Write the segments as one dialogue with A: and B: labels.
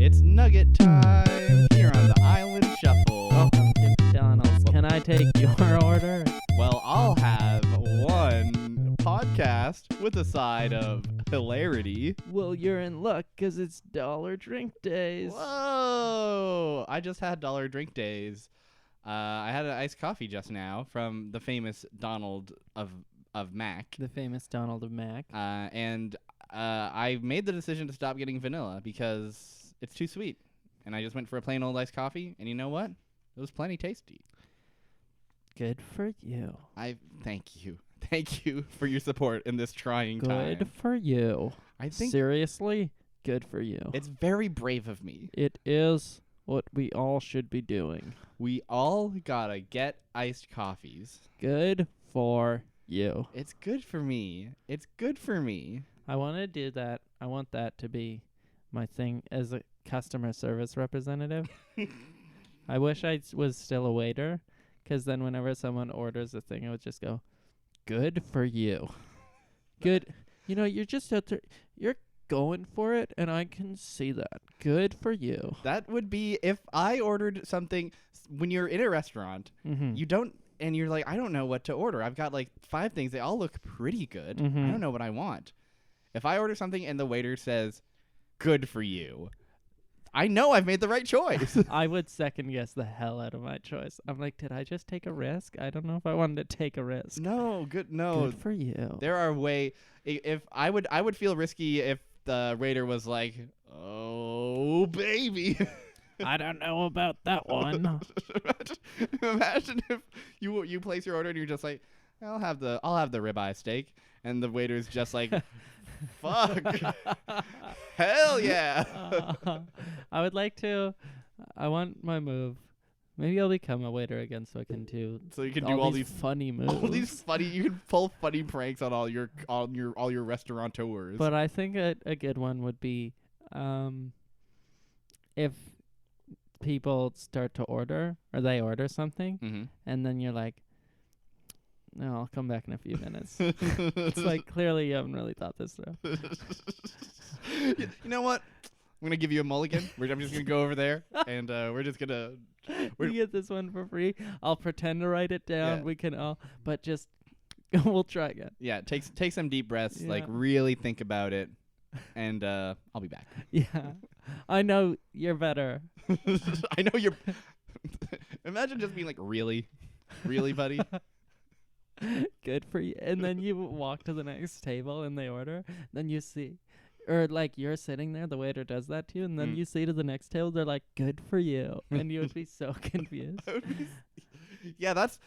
A: It's nugget time here on the Island Shuffle.
B: Welcome to McDonald's. Can I take your order?
A: Well, I'll have one podcast with a side of hilarity.
B: Well, you're in luck because it's dollar drink days.
A: Whoa! I just had dollar drink days. I had an iced coffee just now from the famous Donald of Mac.
B: The famous Donald of Mac.
A: And I made the decision to stop getting vanilla because it's too sweet. And I just went for a plain old iced coffee, and you know what? It was plenty tasty.
B: Good for you.
A: Thank you. Thank you for your support in this trying time.
B: Good for you.
A: I think
B: Seriously, good for you.
A: it's very brave of me.
B: It is what we all should be doing.
A: We all gotta get iced coffees.
B: Good for you.
A: It's good for me. It's good for me.
B: I want to do that. I want that to be my thing as a customer service representative. I wish I was still a waiter, because then whenever someone orders a thing, I would just go, good for you. Good. You know, you're just out there. You're going for it, and I can see that. Good for you.
A: That would be if I ordered something when you're in a restaurant,
B: Mm-hmm.
A: you don't, and you're like, I don't know what to order. I've got like 5 things. They all look pretty good.
B: Mhm.
A: I don't know what I want. If I order something and the waiter says, good for you, I know I've made the right choice.
B: I would second guess the hell out of my choice. I'm like, did I just take a risk? I don't know if I wanted to take a risk.
A: No.
B: Good for you.
A: There are if I would feel risky if the waiter was like, oh baby.
B: I don't know about that one.
A: Imagine if you place your order and you're just like, I'll have the ribeye steak, and the waiter's just like, fuck, hell yeah.
B: I would like to. I want my move. Maybe I'll become a waiter again, so I can do.
A: So you can do all these
B: funny moves.
A: All these funny. You can pull funny pranks on all your restaurateurs.
B: But I think a good one would be, if people start to order or they order something,
A: Mm-hmm.
B: and then you're like, no, I'll come back in a few minutes. It's like, clearly you haven't really thought this through.
A: You know what? I'm gonna give you a mulligan. I'm just gonna go over there, and we're just gonna.
B: We get this one for free. I'll pretend to write it down.
A: Yeah.
B: We can all, but just we'll try again.
A: Yeah, take some deep breaths. Like
B: Yeah.
A: really think about it, and I'll be back.
B: Yeah, I know you're better.
A: I know you're. Imagine just being like, really, buddy.
B: Good for you. And then you walk to the next table and they order. Then you see, or like you're sitting there, the waiter does that to you, and then you see to the next table, they're like, good for you. And you would be so confused.
A: Yeah, that's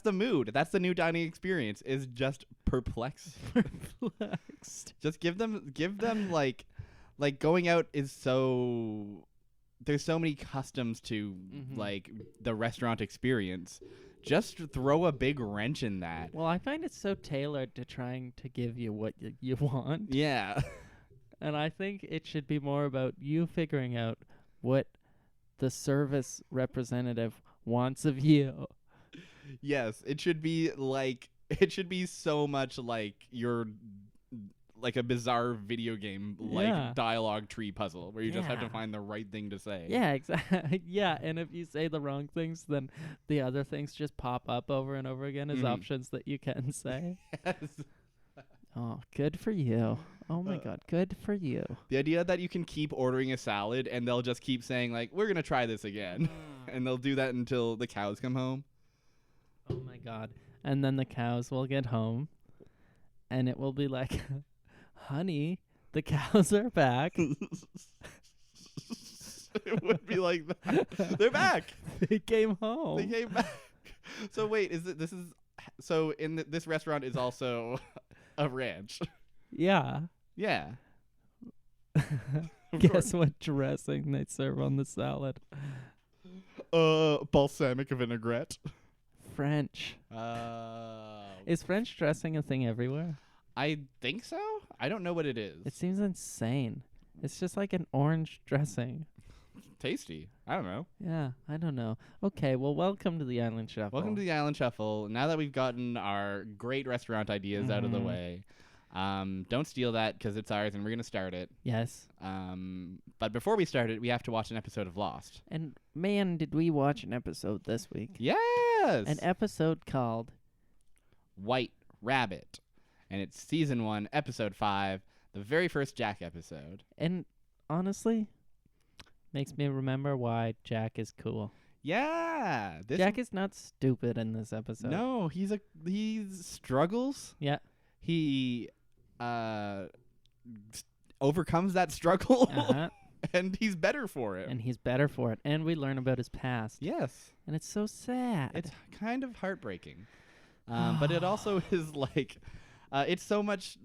A: the mood. That's the new dining experience. Is just perplexed.
B: Perplexed.
A: Just give them like going out is so. There's so many customs to like the restaurant experience. Just throw a big wrench in that.
B: Well, I find it so tailored to trying to give you what you want.
A: Yeah.
B: And I think it should be more about you figuring out what the service representative wants of you.
A: Yes, it should be so much like you're like a bizarre video game like dialogue tree puzzle where you just have to find the right thing to say.
B: Yeah, exactly. Yeah, and if you say the wrong things, then the other things just pop up over and over again as options that you can say.
A: Yes.
B: Oh, good for you. Oh my God, good for you.
A: The idea that you can keep ordering a salad and they'll just keep saying like, we're going to try this again. And they'll do that until the cows come home.
B: Oh my God. And then the cows will get home and it will be like, honey, the cows are back.
A: It would be like that. They're back.
B: They came home.
A: They came back. So wait, this restaurant is also a ranch.
B: Yeah.
A: Yeah.
B: Guess what dressing they serve on the salad?
A: Balsamic vinaigrette.
B: French. Is French dressing a thing everywhere?
A: I think so. I don't know what it is.
B: It seems insane. It's just like an orange dressing.
A: Tasty. I don't know.
B: Yeah, I don't know. Okay, well, welcome to the Island Shuffle.
A: Welcome to the Island Shuffle. Now that we've gotten our great restaurant ideas out of the way, Don't steal that because it's ours and we're gonna start it.
B: Yes.
A: But before we start it, we have to watch an episode of Lost.
B: And man, did we watch an episode this week?
A: Yes.
B: An episode called
A: White Rabbit, and it's season 1, episode 5, the very first Jack episode.
B: And honestly, makes me remember why Jack is cool.
A: Yeah,
B: Jack is not stupid in this episode.
A: No, he struggles.
B: Yeah.
A: He overcomes that struggle, and he's better for it.
B: And he's better for it. And we learn about his past.
A: Yes.
B: And it's so sad.
A: It's kind of heartbreaking. But it also is like, it's so much,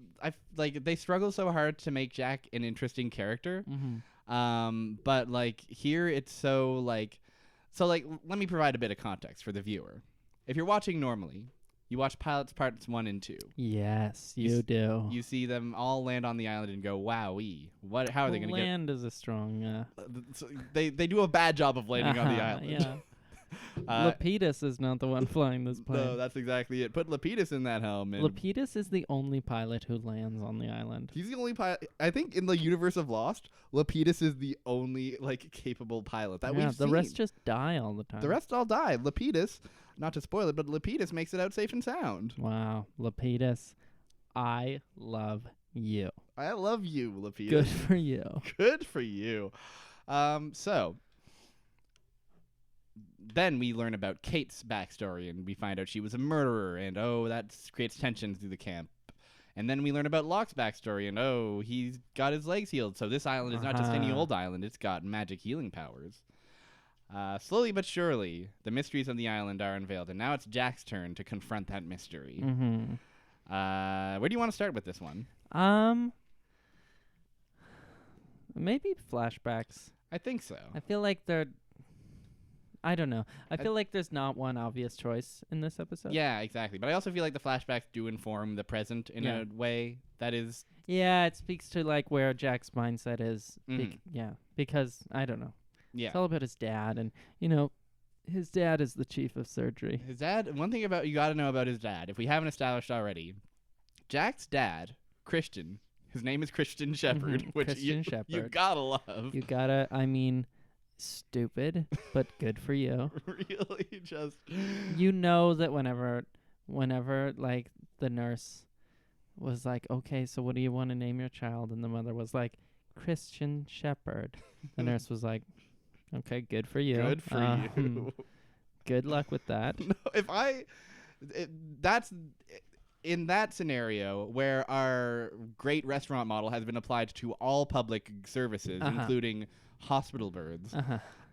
A: they struggle so hard to make Jack an interesting character.
B: Mm-hmm.
A: But like here it's so let me provide a bit of context for the viewer. If you're watching normally, you watch pilots parts 1 and 2.
B: Yes, you do.
A: You see them all land on the island and go, "Wowee! How are they going to get?"
B: Land is a strong.
A: They do a bad job of landing on the island.
B: Yeah. Lapidus is not the one flying this plane.
A: No, that's exactly it. Put Lapidus in that helm. And
B: Lapidus is the only pilot who lands on the island.
A: He's the only pilot. I think in the universe of Lost, Lapidus is the only capable pilot that we've seen.
B: The rest just die all the time.
A: The rest all die. Lapidus, not to spoil it, but Lapidus makes it out safe and sound.
B: Wow, Lapidus, I love you.
A: I love you, Lapidus.
B: Good for you.
A: Good for you. So then we learn about Kate's backstory, and we find out she was a murderer, and that creates tension through the camp. And then we learn about Locke's backstory, and he's got his legs healed. So this island is not just any old island; it's got magic healing powers. Slowly but surely, the mysteries of the island are unveiled, and now it's Jack's turn to confront that mystery.
B: Mm-hmm.
A: Where do you want to start with this one?
B: Maybe flashbacks.
A: I think so.
B: I feel like they're... I don't know. I feel like there's not one obvious choice in this episode.
A: Yeah, exactly. But I also feel like the flashbacks do inform the present in a way that is...
B: Yeah, it speaks to where Jack's mindset is.
A: Mm-hmm.
B: Because, I don't know.
A: Yeah.
B: It's all about his dad, and, his dad is the chief of surgery.
A: His dad, one thing you got to know about his dad, if we haven't established already, Jack's dad, Christian, his name is Christian Shepherd, which
B: Christian Shepherd.
A: You gotta love.
B: You gotta, stupid, but good for you.
A: Really, just...
B: You know that whenever, the nurse was like, okay, so what do you want to name your child? And the mother was like, Christian Shepherd. The nurse was like, okay, good for you.
A: Good for you.
B: Good luck with that.
A: No, that's in that scenario where our great restaurant model has been applied to all public services, including hospital birds.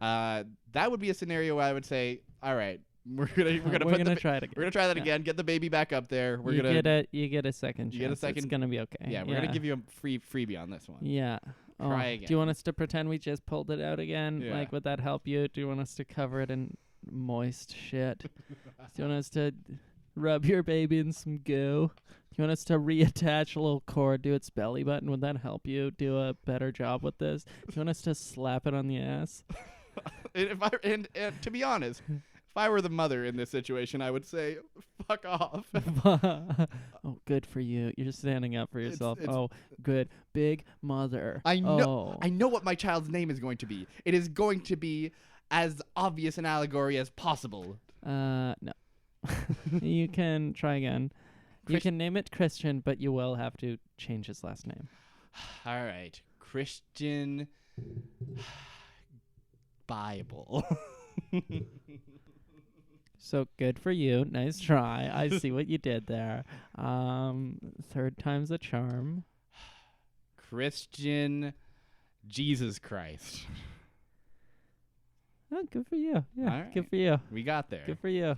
A: That would be a scenario where I would say, all right, we're gonna try it again. We're gonna try that again. Get the baby back up there.
B: You get a second chance.
A: You get a second.
B: It's gonna be okay.
A: Yeah, we're gonna give you a freebie on this one.
B: Yeah.
A: Try again.
B: Do you want us to pretend we just pulled it out again?
A: Yeah.
B: Would that help you? Do you want us to cover it in moist shit? Do you want us to rub your baby in some goo? Do you want us to reattach a little cord to its belly button? Would that help you do a better job with this? Do you want us to slap it on the ass?
A: And to be honest, if I were the mother in this situation, I would say, fuck off.
B: Oh, good for you. You're standing up for yourself. Good. Big mother.
A: I know what my child's name is going to be. It is going to be as obvious an allegory as possible.
B: No. You can try again. You can name it Christian, but you will have to change his last name.
A: All right. Christian Bible.
B: So good for you. Nice try. I see what you did there. Third time's a charm.
A: Christian Jesus Christ.
B: Oh, good for you. Yeah,
A: right.
B: Good for you.
A: We got there.
B: Good for you.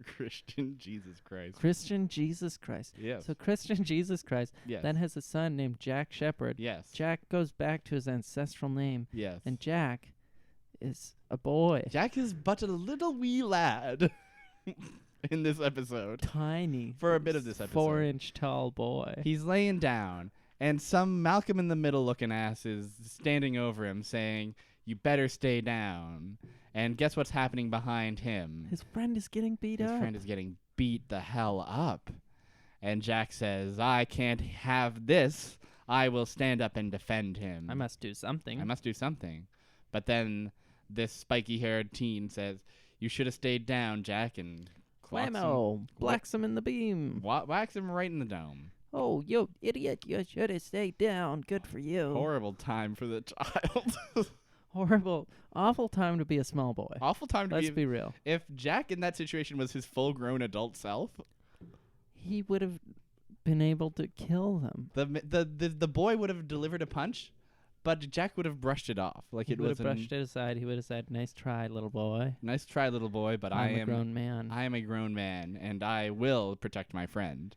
A: Christian Jesus Christ.
B: Christian Jesus Christ.
A: Yes.
B: So Christian Jesus Christ then has a son named Jack Shepherd.
A: Yes.
B: Jack goes back to his ancestral name.
A: Yes.
B: And Jack is a boy.
A: Jack is but a little wee lad in this episode.
B: Tiny.
A: For a bit of this episode.
B: 4-inch tall boy.
A: He's laying down, and some Malcolm in the Middle looking ass is standing over him saying, "You better stay down." And guess what's happening behind him?
B: His friend is getting beat up.
A: His friend is getting beat the hell up. And Jack says, I can't have this. I will stand up and defend him.
B: I must do something.
A: I must do something. But then this spiky-haired teen says, you should have stayed down, Jack, and
B: Whammo! Blacks him in the beam.
A: Whacks him right in the dome.
B: Oh, you idiot. You should have stayed down. Good for you.
A: Horrible time for the child.
B: Horrible. Awful time to be a small boy.
A: Awful time to
B: Let's be real.
A: If Jack in that situation was his full-grown adult self,
B: he would have been able to kill them.
A: The boy would have delivered a punch, but Jack would have brushed it off. Like
B: He
A: it
B: would
A: was
B: have brushed it aside. He would have said, "Nice try, little boy.
A: Nice try, little boy, but
B: I'm a grown man.
A: I am a grown man, and I will protect my friend."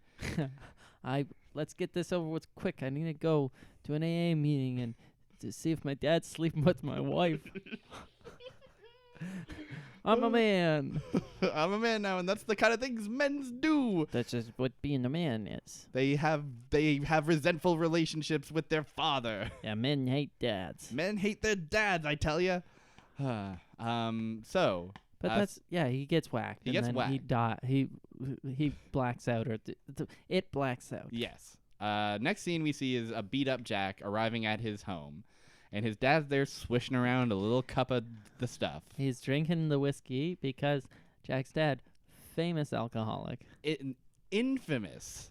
B: Let's get this over with quick. I need to go to an AA meeting and to see if my dad's sleeping with my wife. I'm a man.
A: I'm a man now, and that's the kind of things men do.
B: That's just what being a man is.
A: They have resentful relationships with their father.
B: Yeah, men hate dads.
A: Men hate their dads, I tell you. So.
B: But he gets whacked.
A: He
B: and
A: gets
B: then
A: whacked.
B: He blacks out, or it blacks out.
A: Yes. Next scene we see is a beat-up Jack arriving at his home. And his dad's there swishing around a little cup of the stuff.
B: He's drinking the whiskey because Jack's dad, famous alcoholic.
A: Infamous.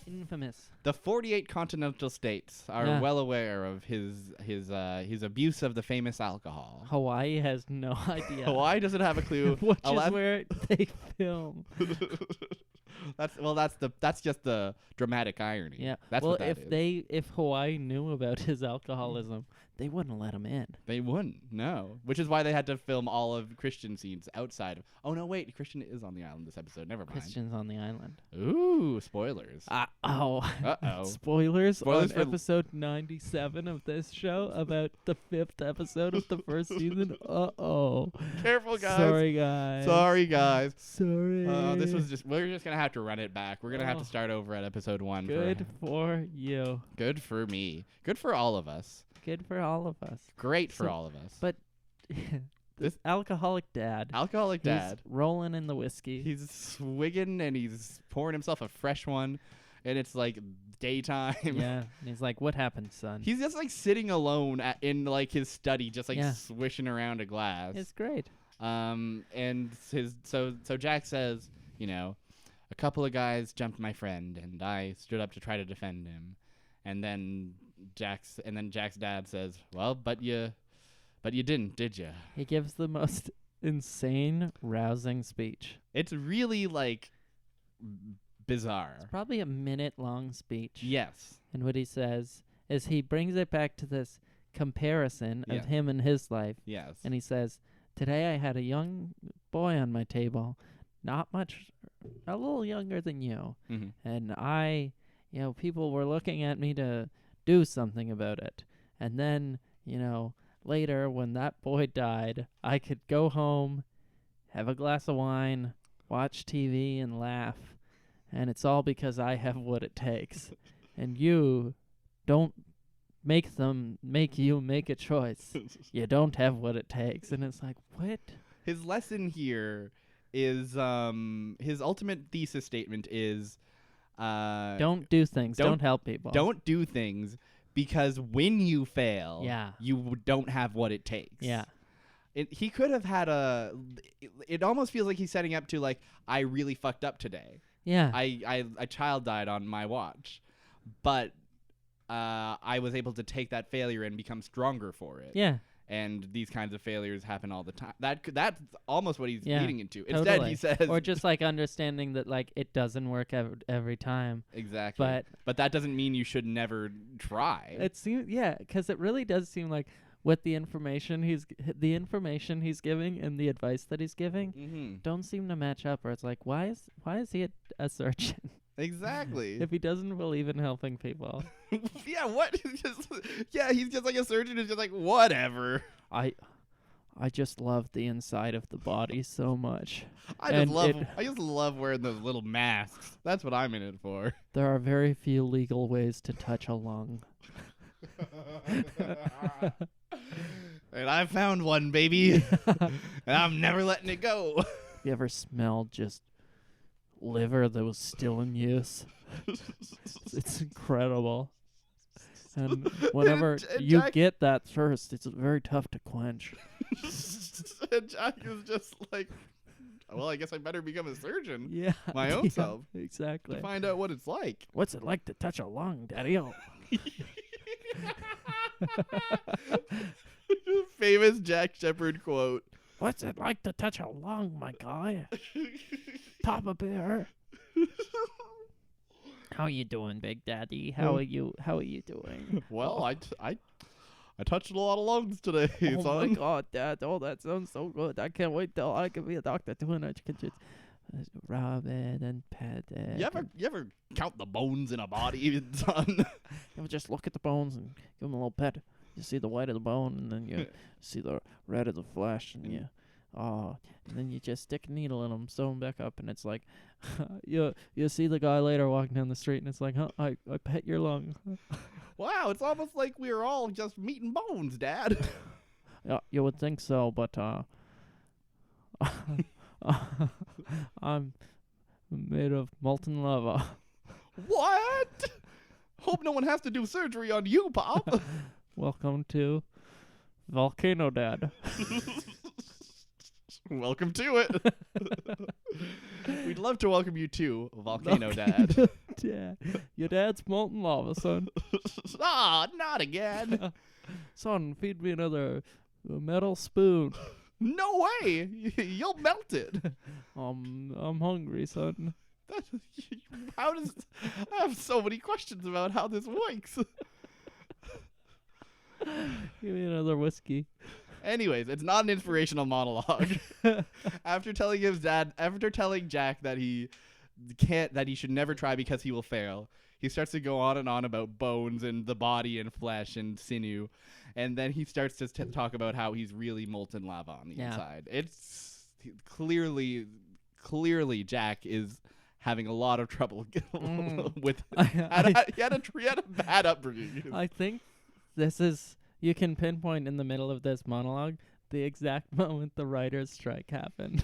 B: Infamous.
A: The 48 continental states are well aware of his abuse of the famous alcohol.
B: Hawaii has no idea.
A: Hawaii doesn't have a clue.
B: Which is where they film.
A: That's just the dramatic irony.
B: Yeah.
A: That's
B: well,
A: what that is.
B: if Hawaii knew about his alcoholism, they wouldn't let him in.
A: They wouldn't. No. Which is why they had to film all of Christian scenes outside of. Oh no, wait. Christian is on the island this episode. Never mind.
B: Christian's on the island.
A: Ooh, spoilers.
B: Uh-oh. Spoilers on episode 97 of this show about the 5th episode of the first season. Uh-oh.
A: Careful, guys.
B: Sorry, guys. Sorry.
A: We're just going to have to run it back. We're going to have to start over at episode 1.
B: Good for you.
A: Good for me. Good for all of us.
B: Good for all of us.
A: Great for all of us.
B: But this alcoholic dad.
A: He's
B: rolling in the whiskey.
A: He's swigging and he's pouring himself a fresh one. And it's like daytime.
B: Yeah. And he's like, what happened, son?
A: He's just like sitting alone in like his study, just like swishing around a glass.
B: It's great.
A: And so Jack says, a couple of guys jumped my friend and I stood up to try to defend him. And then Jack's dad says, "Well, but you didn't, did you?"
B: He gives the most insane, rousing speech.
A: It's really like bizarre.
B: It's probably a minute-long speech.
A: Yes.
B: And what he says is he brings it back to this comparison of him and his life.
A: Yes.
B: And he says, "Today I had a young boy on my table, not much, a little younger than you, and I." People were looking at me to do something about it. And then, later when that boy died, I could go home, have a glass of wine, watch TV, and laugh. And it's all because I have what it takes. And you don't make you make a choice. You don't have what it takes. And it's like, what?
A: His lesson here is, his ultimate thesis statement is,
B: don't do things. Don't help people.
A: Don't do things because when you fail, you don't have what it takes.
B: Yeah.
A: He could have had it almost feels like he's setting up to like, I really fucked up today.
B: Yeah.
A: A child died on my watch, but I was able to take that failure and become stronger for it.
B: Yeah.
A: And these kinds of failures happen all the time. That's almost what he's leading into.
B: Totally.
A: Instead, he says,
B: or just like understanding that like it doesn't work every time.
A: Exactly. But that doesn't mean you should never try.
B: It seems because it really does seem like with the information he's giving and the advice that he's giving don't seem to match up. Or it's like why is he a surgeon?
A: Exactly.
B: If he doesn't believe in helping people.
A: What? He's just like a surgeon who's just like, whatever.
B: I just love the inside of the body so much.
A: I just love wearing those little masks. That's what I'm in it for.
B: There are very few legal ways to touch a lung.
A: And I found one, baby. And I'm never letting it go.
B: You ever smelled just liver that was still in use. It's incredible. And whenever you
A: Jack-
B: get that thirst, it's very tough to quench.
A: And Jack is just like, well, I guess I better become a surgeon
B: Yeah.
A: my own self
B: Exactly.
A: to find out what it's like.
B: What's it like to touch a lung, Daddy-o?
A: Famous Jack Shepherd quote.
B: What's it like to touch a lung, my guy? Papa Bear. How you doing, Big Daddy? How are you doing?
A: Well, I touched a lot of lungs today,
B: Oh
A: son.
B: my God, Dad! Oh, that sounds so good. I can't wait till I can be a doctor doing it. You can just rub it and pet it.
A: You ever count the bones in a body, son?
B: You ever just look at the bones and give them a little pet? You see the white of the bone, and then you see the red of the flesh, and and then you just stick a needle in them, sew them back up, and it's like, you see the guy later walking down the street, and it's like, I pet your lung.
A: Wow, it's almost like we're all just meat and bones, Dad.
B: Yeah, you would think so, but I'm made of molten lava.
A: What? Hope no one has to do surgery on you, Pop.
B: Welcome to Volcano Dad.
A: Welcome to it. We'd love to welcome you to Volcano Dad.
B: Dad. Your dad's molten lava, son.
A: Not again.
B: Son, feed me another metal spoon.
A: No way. You'll melt it.
B: I'm hungry, son.
A: How does... I have so many questions about how this works.
B: Give me another whiskey.
A: Anyways, it's not an inspirational monologue. After telling Jack that he should never try because he will fail, he starts to go on and on about bones and the body and flesh and sinew, and then he starts to talk about how he's really molten lava on the inside. It's clearly Jack is having a lot of trouble with. He had a bad upbringing.
B: I think this is. You can pinpoint in the middle of this monologue the exact moment the writer's strike happened.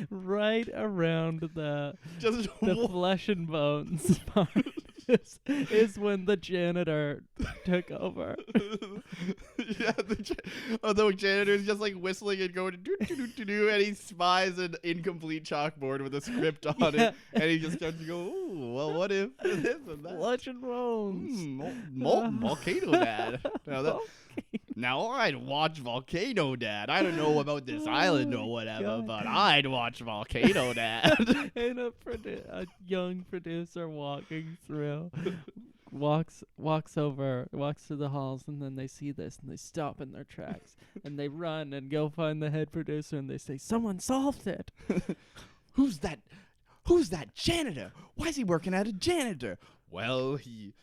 B: Right around the flesh and bones part is when the janitor took over.
A: Yeah, the janitor is just like whistling and going do, and he spies an incomplete chalkboard with a script on it, and he just starts to go, "Ooh, well, what if this and that?"
B: Flesh and bones.
A: Molten Volcano Dad. Now I'd watch Volcano Dad. I don't know about this island or whatever, but I'd watch Volcano Dad.
B: And a young producer walking through walks through the halls, and then they see this and they stop in their tracks and they run and go find the head producer and they say, "Someone solved it."
A: Who's that janitor? Why is he working at a janitor? Well, he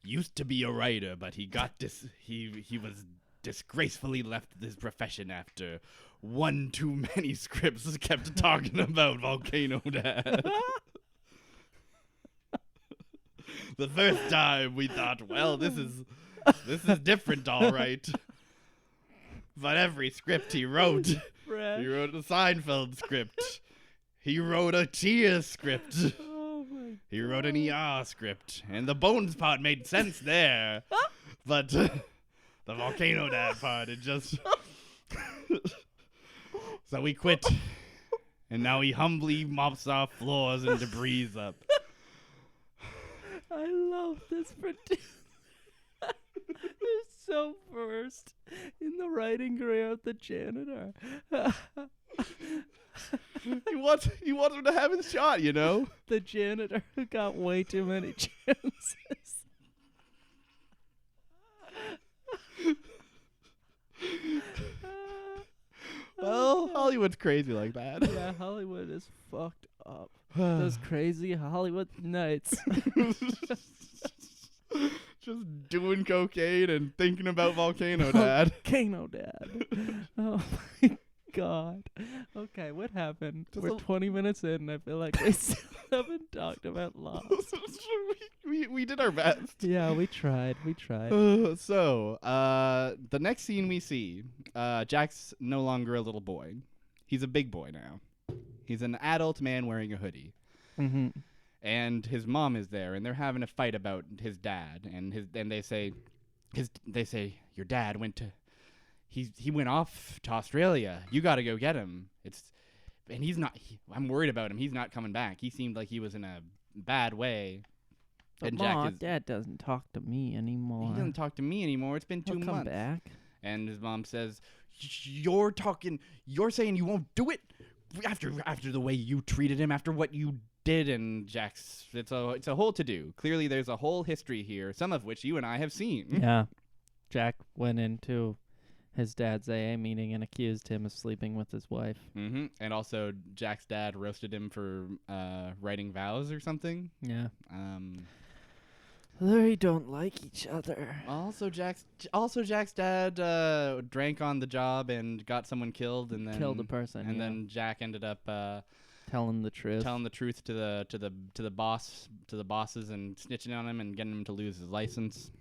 A: used to be a writer, but he got he was disgracefully left this profession after one too many scripts kept talking about Volcano Dad. The first time we thought, well, this is different, all right. But every script he wrote, he wrote a Seinfeld script. He wrote a Tia script.
B: Oh my
A: He wrote an ER script, and the bones part made sense there. But the Volcano Dad part, it just... So we quit, and now he humbly mops off floors and debris up.
B: I love this producer. They're so versed in the writing career of the janitor.
A: He wants him to have his shot, you know?
B: The janitor who got way too many chances.
A: Well, Hollywood's crazy like that.
B: Yeah, Hollywood is fucked up. Those crazy Hollywood nights.
A: Just doing cocaine and thinking about Volcano Dad.
B: Volcano Dad. Oh my God. Okay, what happened? We're 20 minutes in and I feel like we still haven't talked about Lost.
A: we did our best.
B: Yeah, we tried.
A: So, the next scene we see, Jack's no longer a little boy. He's a big boy now. He's an adult man wearing a hoodie.
B: Mm-hmm.
A: And his mom is there, and they're having a fight about his dad. And they say, your dad went to, he went off to Australia. You got to go get him. And he's not. I'm worried about him. He's not coming back. He seemed like he was in a bad way.
B: But
A: And
B: Dad doesn't talk to me anymore.
A: He doesn't talk to me anymore. It's been 2
B: He'll
A: months.
B: come back.
A: And his mom says, You're saying you won't do it after the way you treated him, after what you did. And Jack's, it's a whole to-do. Clearly there's a whole history here, some of which you and I have seen.
B: Yeah. Jack went into his dad's AA meeting and accused him of sleeping with his wife.
A: Mm-hmm. And also Jack's dad roasted him for writing vows or something.
B: Yeah. They don't like each other.
A: Also Jack's dad drank on the job and got someone killed, and then
B: killed a person.
A: And then Jack ended up
B: telling the truth
A: to the bosses and snitching on him and getting him to lose his license.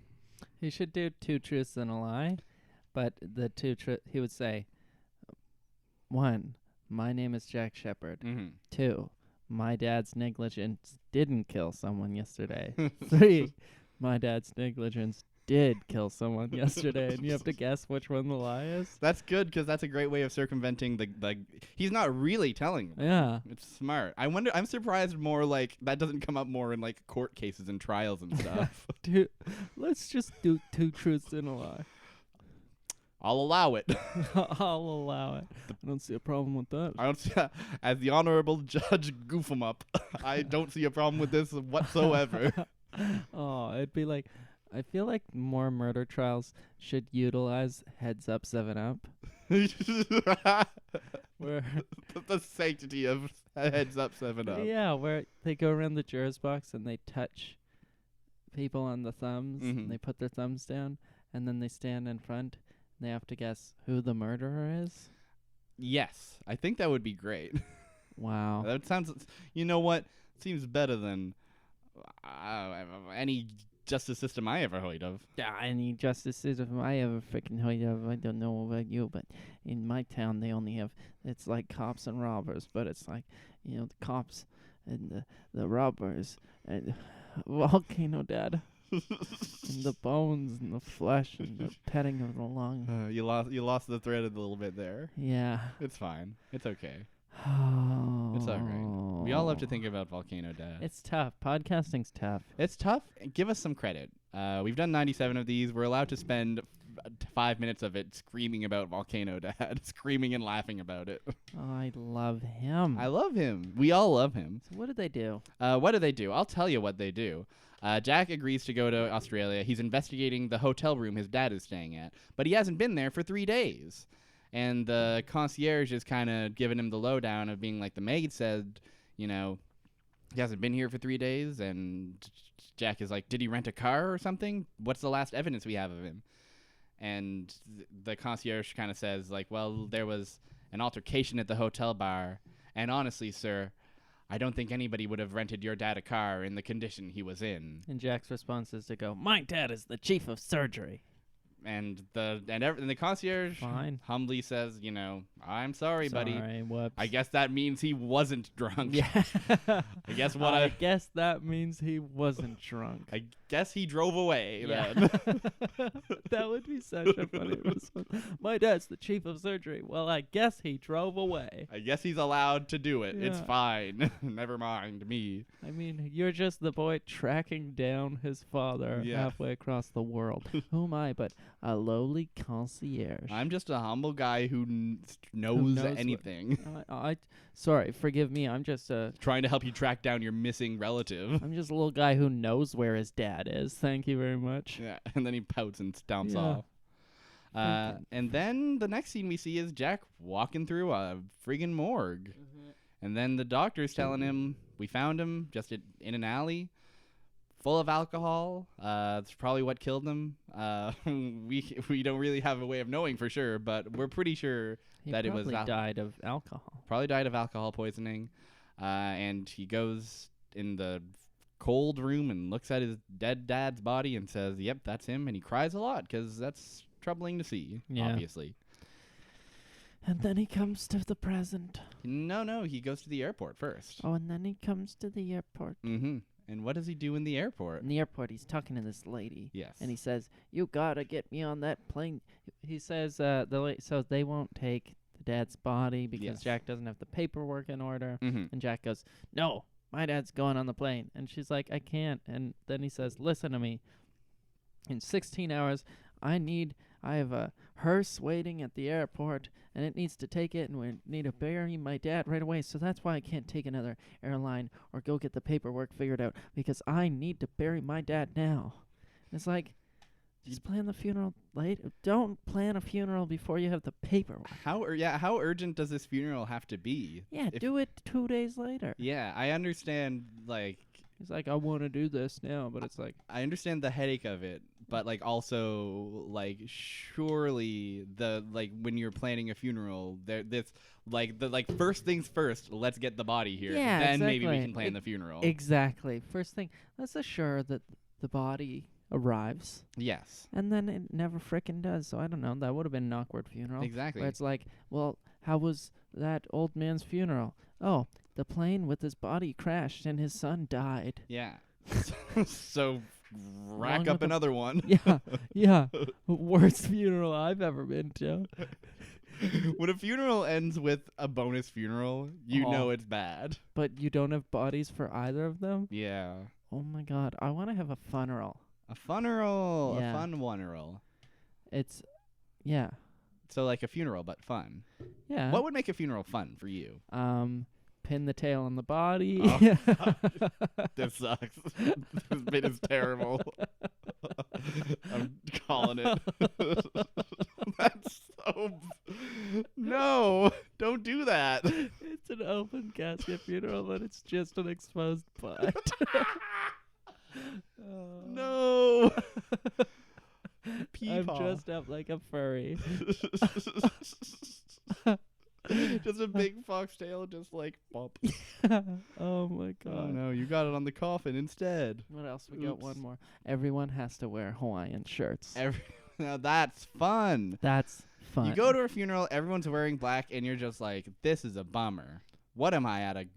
B: He should do 2 truths and a lie, but the he would say, 1, my name is Jack Shepard.
A: Mm-hmm.
B: 2, my dad's negligence didn't kill someone yesterday. 3, my dad's negligence did kill someone yesterday, and you have to guess which one the lie is.
A: That's good, because that's a great way of circumventing the he's not really telling them.
B: Yeah.
A: It's smart. I'm surprised more like that doesn't come up more in like court cases and trials and stuff.
B: Dude, let's just do 2 truths and a lie.
A: I'll allow it.
B: I'll allow it. I don't see a problem with that.
A: I don't see, as the Honorable Judge Goof-em-up, I don't see a problem with this whatsoever.
B: Oh, it'd be like, I feel like more murder trials should utilize Heads Up 7-Up. Where
A: the sanctity of Heads Up 7-Up.
B: Yeah, where they go around the juror's box and they touch people on the thumbs, and they put their thumbs down, and then they stand in front, and they have to guess who the murderer is.
A: Yes, I think that would be great.
B: Wow.
A: That sounds, you know what, seems better than any justice system I ever heard of.
B: Yeah, any justice system I ever freaking heard of. I don't know about you, but in my town they only have, it's like cops and robbers, but it's like, the cops and the robbers and Volcano Dad. And the bones and the flesh and the petting of the lung.
A: You lost the thread a little bit there.
B: Yeah.
A: It's fine. It's okay.
B: Oh.
A: It's all right. We all have to think about Volcano Dad.
B: It's tough. Podcasting's tough.
A: It's tough. Give us some credit. We've done 97 of these. We're allowed to spend 5 minutes of it screaming about Volcano Dad, screaming and laughing about it.
B: Oh, I love him.
A: I love him. We all love him.
B: So what do they do?
A: What do they do? I'll tell you what they do. Jack agrees to go to Australia. He's investigating the hotel room his dad is staying at, but he hasn't been there for 3 days. And the concierge is kind of giving him the lowdown of being like, the maid said, he hasn't been here for 3 days. And Jack is like, did he rent a car or something? What's the last evidence we have of him? And the concierge kind of says, like, well, there was an altercation at the hotel bar. And honestly, sir, I don't think anybody would have rented your dad a car in the condition he was in.
B: And Jack's response is to go, my dad is the chief of surgery.
A: And the concierge humbly says, I'm sorry, buddy.
B: Whoops.
A: I guess that means he wasn't drunk.
B: Yeah.
A: I guess
B: guess that means he wasn't drunk.
A: I guess he drove away then.
B: That would be such a funny response. My dad's the chief of surgery. Well, I guess he drove away.
A: I guess he's allowed to do it.
B: Yeah.
A: It's fine. Never mind me.
B: I mean, you're just the boy tracking down his father halfway across the world. Who am I but a lowly concierge?
A: I'm just a humble guy who knows anything.
B: Sorry, forgive me. I'm just
A: trying to help you track down your missing relative.
B: I'm just a little guy who knows where his dad is. Thank you very much.
A: Yeah, and then he pouts and stomps off. And then the next scene we see is Jack walking through a friggin' morgue. And then the doctor's telling him, we found him just in an alley full of alcohol. That's probably what killed him. We don't really have a way of knowing for sure, but we're pretty sure that it was...
B: He probably died of alcohol.
A: Probably died of alcohol poisoning. And he goes in the cold room and looks at his dead dad's body and says, yep, that's him. And he cries a lot because that's troubling to see, obviously.
B: And then he comes to the present.
A: No, he goes to the airport first.
B: Oh, and then he comes to the airport.
A: Mm-hmm. And what does he do in the airport?
B: In the airport, he's talking to this lady.
A: Yes.
B: And he says, "You gotta get me on that plane." He says, so they won't take the dad's body because
A: Yes.
B: Jack doesn't have the paperwork in order.
A: Mm-hmm.
B: And Jack goes, "No, my dad's going on the plane." And she's like, "I can't." And then he says, "Listen to me. In 16 hours, I have a hearse waiting at the airport, and it needs to take it, and we need to bury my dad right away. So that's why I can't take another airline or go get the paperwork figured out, because I need to bury my dad now." And it's like, just plan the funeral later. Don't plan a funeral before you have the paperwork.
A: How urgent does this funeral have to be?
B: Yeah, do it 2 days later.
A: Yeah, I understand, like...
B: He's like, "I want to do this now," but it's like...
A: I understand the headache of it, but, like, also, like, surely when you're planning a funeral, first things first, let's get the body here.
B: Yeah,
A: then
B: exactly.
A: maybe we can plan the funeral.
B: Exactly. First thing, let's assure that the body arrives.
A: Yes.
B: And then it never frickin' does. So I don't know. That would have been an awkward funeral.
A: Exactly.
B: Where it's like, well, how was that old man's funeral? Oh, the plane with his body crashed and his son died.
A: Yeah. So rack
B: Along
A: up
B: with
A: another one.
B: Yeah. Worst funeral I've ever been to.
A: When a funeral ends with a bonus funeral, you know it's bad.
B: But you don't have bodies for either of them?
A: Yeah.
B: Oh my god. I want to have a funeral.
A: A funeral.
B: Yeah.
A: A fun funeral.
B: It's, yeah.
A: So like a funeral, but fun.
B: Yeah.
A: What would make a funeral fun for you?
B: Pin the tail on the body.
A: Oh, this sucks. This bit is terrible. I'm calling it. That's so... No, don't do that.
B: It's an open casket funeral, but it's just an exposed butt.
A: No.
B: I'm dressed up like a furry.
A: Just a big foxtail, just like bump.
B: Oh my god.
A: Oh no, you got it on the coffin instead.
B: What else? We got one more. Everyone has to wear Hawaiian shirts.
A: Now that's fun.
B: That's fun.
A: You go to a funeral, everyone's wearing black, and you're just like, this is a bummer. What am I, at a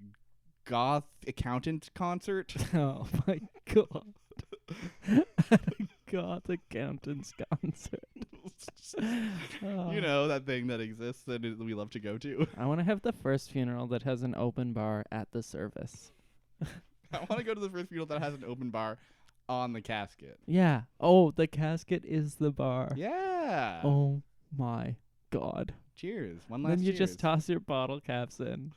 A: goth accountant concert?
B: Oh my god. At a goth accountant's concert.
A: You know, that thing that exists that we love to go to.
B: I want to have the first funeral that has an open bar at the service.
A: I want to go to the first funeral that has an open bar on the casket.
B: Yeah. Oh, the casket is the bar.
A: Yeah.
B: Oh my god.
A: Cheers. One last
B: Then you
A: cheers.
B: just toss your bottle caps in.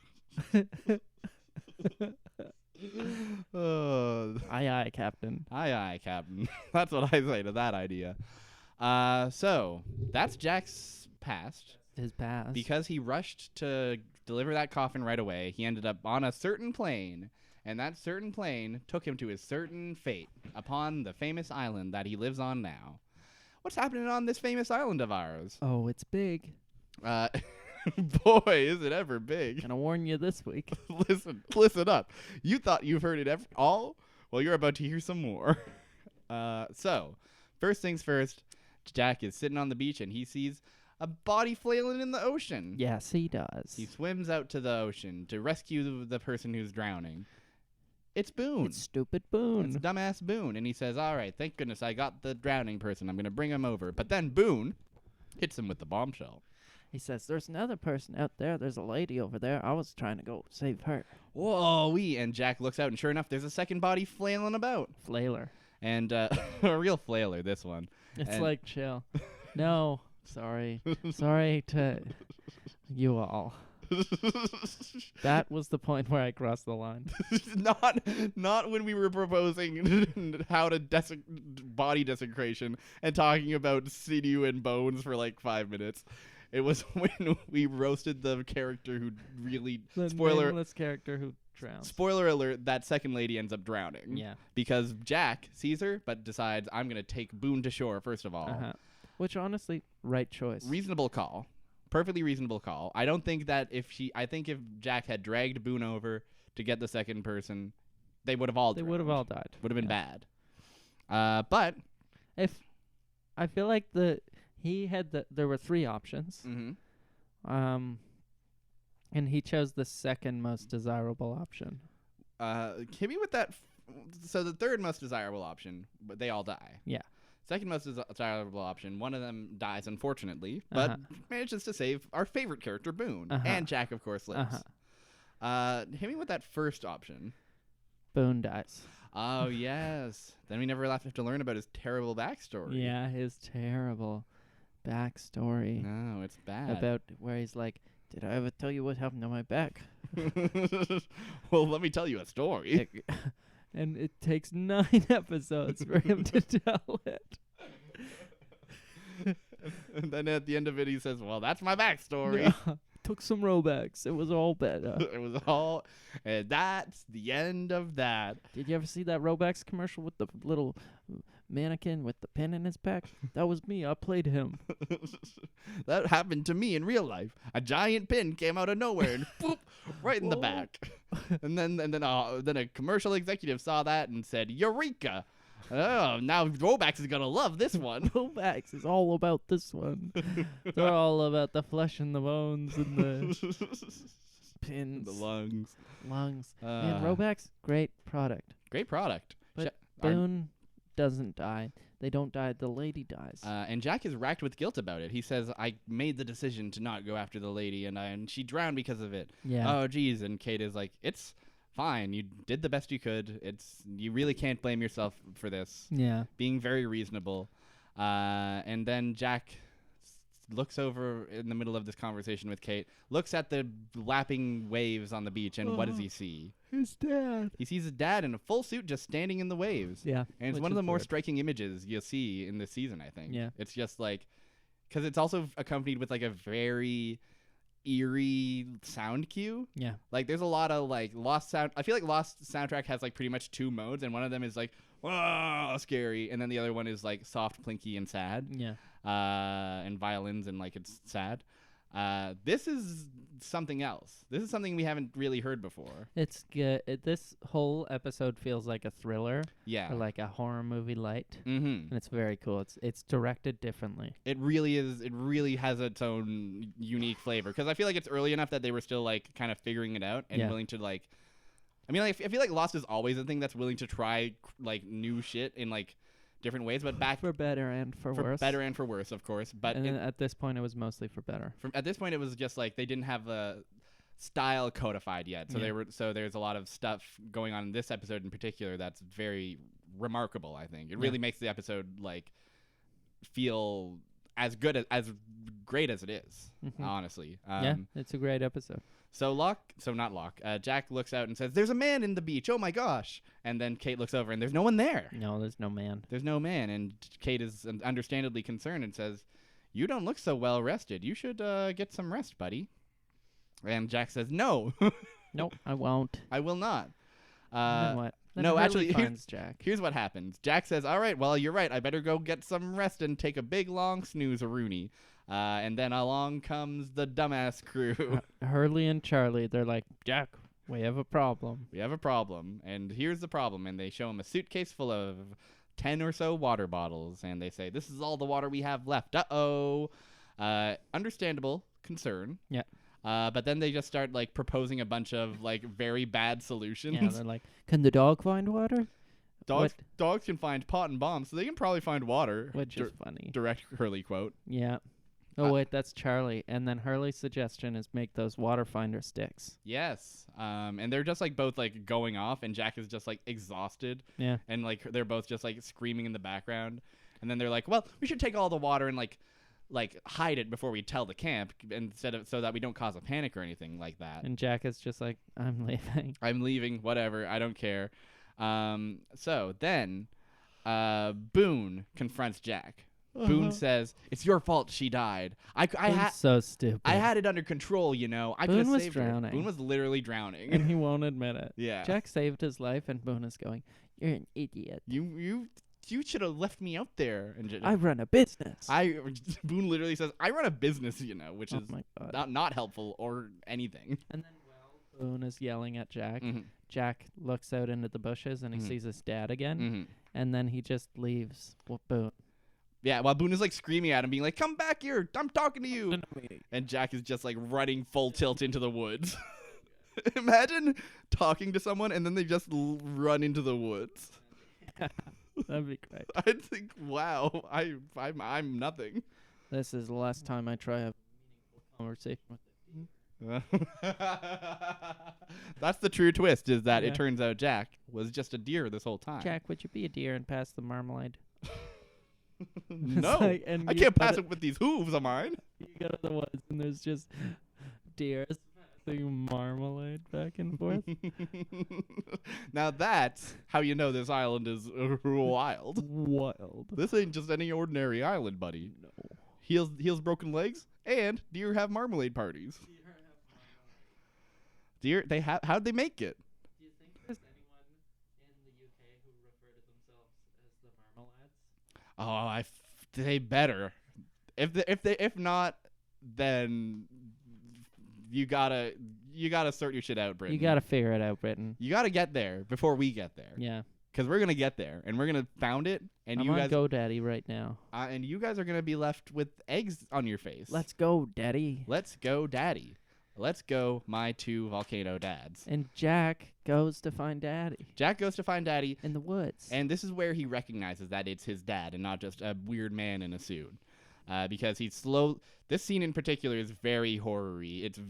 B: Aye, Captain.
A: Aye, Captain. That's what I say to that idea. So that's Jack's past.
B: His past.
A: Because he rushed to deliver that coffin right away, he ended up on a certain plane, and that certain plane took him to his certain fate upon the famous island that he lives on now. What's happening on this famous island of ours?
B: Oh, it's big.
A: Boy, is it ever big.
B: Gonna warn you this week.
A: Listen up. You thought you've heard it all? Well, you're about to hear some more. So, first things first, Jack is sitting on the beach and he sees a body flailing in the ocean.
B: Yes, he does.
A: He swims out to the ocean to rescue the person who's drowning. It's Boone.
B: It's stupid Boone.
A: It's dumbass Boone. And he says, all right, thank goodness I got the drowning person. I'm going to bring him over. But then Boone hits him with the bombshell.
B: He says, there's another person out there. There's a lady over there. I was trying to go save her.
A: Whoa-wee. And Jack looks out, and sure enough, there's a second body flailing about.
B: Flailer.
A: And a real flailer, this one.
B: It's like, chill. No, sorry. Sorry to you all. That was the point where I crossed the line.
A: Not when we were proposing how to body desecration and talking about sinew and bones for like 5 minutes. It was when we roasted the character who really...
B: The nameless character who drowns.
A: Spoiler alert, that second lady ends up drowning.
B: Yeah.
A: Because Jack sees her, but decides, I'm going to take Boone to shore, first of all.
B: Which, honestly, right choice.
A: Reasonable call. Perfectly reasonable call. I don't think that I think if Jack had dragged Boone over to get the second person, they would have all died. Would have been bad. But...
B: I feel like there were 3 options.
A: Mm-hmm.
B: And he chose the second most desirable option.
A: Hit me with that. So the third most desirable option, but they all die.
B: Yeah.
A: Second most desirable option, one of them dies, unfortunately, but manages to save our favorite character, Boone. And Jack, of course, lives. Hit me with that first option.
B: Boone dies.
A: Oh, yes. Then we never have to learn about his terrible backstory.
B: Yeah, his terrible backstory.
A: No, it's bad.
B: About where he's like, did I ever tell you what happened to my back?
A: Well, let me tell you a story.
B: And it takes 9 episodes for him to tell it.
A: And then at the end of it, he says, well, that's my backstory.
B: Yeah. Took some Robex. It was all better.
A: It was all, and that's the end of that.
B: Did you ever see that Robex commercial with the little mannequin with the pin in his back? That was me. I played him.
A: That happened to me in real life. A giant pin came out of nowhere and boop, right in the back. And then a commercial executive saw that and said, "Eureka! Oh, now Robex is gonna love this one."
B: Robex is all about this one. They're all about the flesh and the bones and the pins,
A: the lungs.
B: And Robex, great product.
A: Great product.
B: But Boone doesn't die. They don't die. The lady dies.
A: And Jack is racked with guilt about it. He says, "I made the decision to not go after the lady, and she drowned because of it."
B: Yeah.
A: Oh, geez. And Kate is like, "It's fine. You did the best you could. You really can't blame yourself for this."
B: Yeah.
A: Being very reasonable. And then Jack looks over in the middle of this conversation with Kate, looks at the lapping waves on the beach, and what does he see?
B: His dad.
A: He sees his dad in a full suit just standing in the waves.
B: Yeah.
A: And it's one of the more striking images you'll see in this season, I think.
B: Yeah.
A: It's just like, because it's also accompanied with like a very eerie sound cue.
B: Yeah.
A: Like there's a lot of like Lost sound. I feel like Lost soundtrack has like pretty much 2 modes, and one of them is like, whoa, scary, and then the other one is like soft, plinky, and sad.
B: Yeah.
A: And violins, and like it's sad. This is something else. This is something we haven't really heard before.
B: It's good. This whole episode feels like a thriller.
A: Yeah.
B: Or like a horror movie light.
A: Mm-hmm.
B: And it's very cool. It's directed differently.
A: It really is. It really has its own unique flavor. Because I feel like it's early enough that they were still like kind of figuring it out and willing to like. I mean, like, I feel like Lost is always a thing that's willing to try like new shit in like different ways, but back
B: for better and for worse.
A: Better and for worse, of course. But
B: and at this point, it was mostly for better.
A: At this point, it was just like they didn't have a style codified yet, so there's a lot of stuff going on in this episode in particular that's very remarkable. I think it really makes the episode like feel as good as great as it is. Honestly,
B: it's a great episode.
A: Jack looks out and says, "There's a man in the beach. Oh my gosh!" And then Kate looks over and there's no one there.
B: No, there's no man.
A: There's no man, and Kate is understandably concerned and says, "You don't look so well rested. You should get some rest, buddy." And Jack says, "No,
B: nope, I won't.
A: I will not."
B: Then what? Then
A: no,
B: Hurley
A: actually,
B: finds Jack.
A: Here's what happens. Jack says, "All right, well, you're right. I better go get some rest and take a big long snooze-a-rooney." And then along comes the dumbass crew.
B: Hurley and Charlie, they're like, "Jack, we have a problem."
A: We have a problem, and here's the problem. And they show him a suitcase full of 10 or so water bottles, and they say, "This is all the water we have left." Uh-oh. Understandable concern.
B: Yeah.
A: But then they just start, like, proposing a bunch of, like, very bad solutions.
B: Yeah, they're like, "Can the dog find water?"
A: Dogs can find pot and bombs, so they can probably find water.
B: Which is funny.
A: Direct Hurley quote.
B: Yeah. Oh, wait, that's Charlie. And then Hurley's suggestion is make those water finder sticks.
A: Yes. And they're just, like, both, like, going off, and Jack is just, like, exhausted.
B: Yeah.
A: And, like, they're both just, like, screaming in the background. And then they're like, well, we should take all the water and, like hide it before we tell the camp instead of so that we don't cause a panic or anything like that.
B: And Jack is just like, "I'm leaving.
A: I'm leaving, whatever, I don't care." So then Boone confronts Jack. Boone says, "It's your fault she died. I
B: so stupid.
A: I had it under control, you know. I could have saved
B: drowning.
A: her." Boone was literally drowning.
B: And he won't admit it.
A: Yeah.
B: Jack saved his life, and Boone is going, "You're an idiot.
A: You should have left me out there." And
B: I run a business.
A: Boone literally says, "I run a business, you know," which is
B: my God.
A: not helpful or anything.
B: And then Boone is yelling at Jack. Jack looks out into the bushes and he sees his dad again. And then he just leaves Boone.
A: Yeah, while Boone is like screaming at him, being like, "Come back here! I'm talking to you!" And Jack is just like running full tilt into the woods. Imagine talking to someone and then they just run into the woods.
B: That'd be great.
A: I'd think, wow, I'm nothing.
B: This is the last time I try a meaningful conversation with
A: That's the true twist, is that
B: Yeah.
A: it turns out Jack was just a deer this whole time.
B: Jack, would you be a deer and pass the marmalade?
A: No,
B: like, and
A: I
B: you
A: can't
B: go
A: pass
B: to-
A: it with these hooves of mine.
B: You go to the woods and there's just deers passing marmalade back and forth.
A: Now that's how you know this island is wild.
B: Wild.
A: This ain't just any ordinary island, buddy.
B: No.
A: Heels broken legs, and deer have marmalade parties. Deer, they have. How'd they make it?
B: Do you think there's anyone in the UK who refer to themselves as the marmalades?
A: Oh, they better. If not, then you gotta sort your shit out, Britain.
B: You gotta figure it out, Britain.
A: You gotta get there before we get there.
B: Yeah.
A: Because we're gonna get there, and we're gonna found it, and
B: I'm
A: you
B: on
A: guys,
B: GoDaddy right now.
A: and you guys are gonna be left with eggs on your face.
B: Let's go, Daddy.
A: Let's go, Daddy. Let's go, my two volcano dads.
B: And Jack goes to find Daddy
A: Jack goes to find Daddy,
B: in the woods.
A: and this is where he recognizes that it's his dad and not just a weird man in a suit. Because he's slow. This scene in particular is very horror-y. It's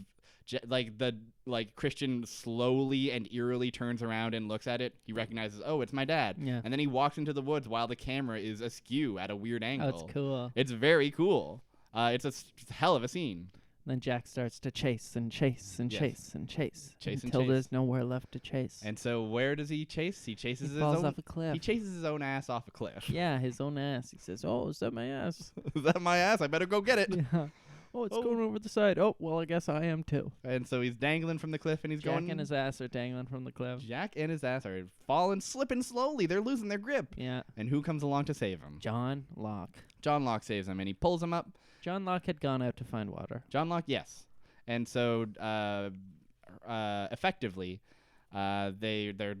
A: like Christian slowly and eerily turns around and looks at it. He recognizes, oh, it's my dad.
B: Yeah.
A: And then he walks into the woods while the camera is askew at a weird angle.
B: Oh, it's cool.
A: It's very cool. It's a hell of a scene.
B: Then Jack starts to chase and chase and
A: Yes.
B: chase and chase
A: Chase and
B: until
A: chase.
B: there's nowhere left to chase.
A: And so where does he chase? He chases
B: He
A: his
B: falls
A: own.
B: off a cliff.
A: He chases his own ass off a cliff.
B: Yeah, his own ass. He says, "Oh, is that my ass?"
A: Is that my ass? I better go get it.
B: Yeah. Oh, it's
A: Oh.
B: going over the side. Oh, well, I guess I am too.
A: And so he's dangling from the cliff, and he's
B: Jack
A: going.
B: and his ass are dangling from the cliff.
A: Jack and his ass are falling, slipping slowly. They're losing their grip.
B: Yeah.
A: And who comes along to save him?
B: John Locke.
A: John Locke saves him, and he pulls him up.
B: John Locke had gone out to find water.
A: John Locke, yes. And so, effectively, they're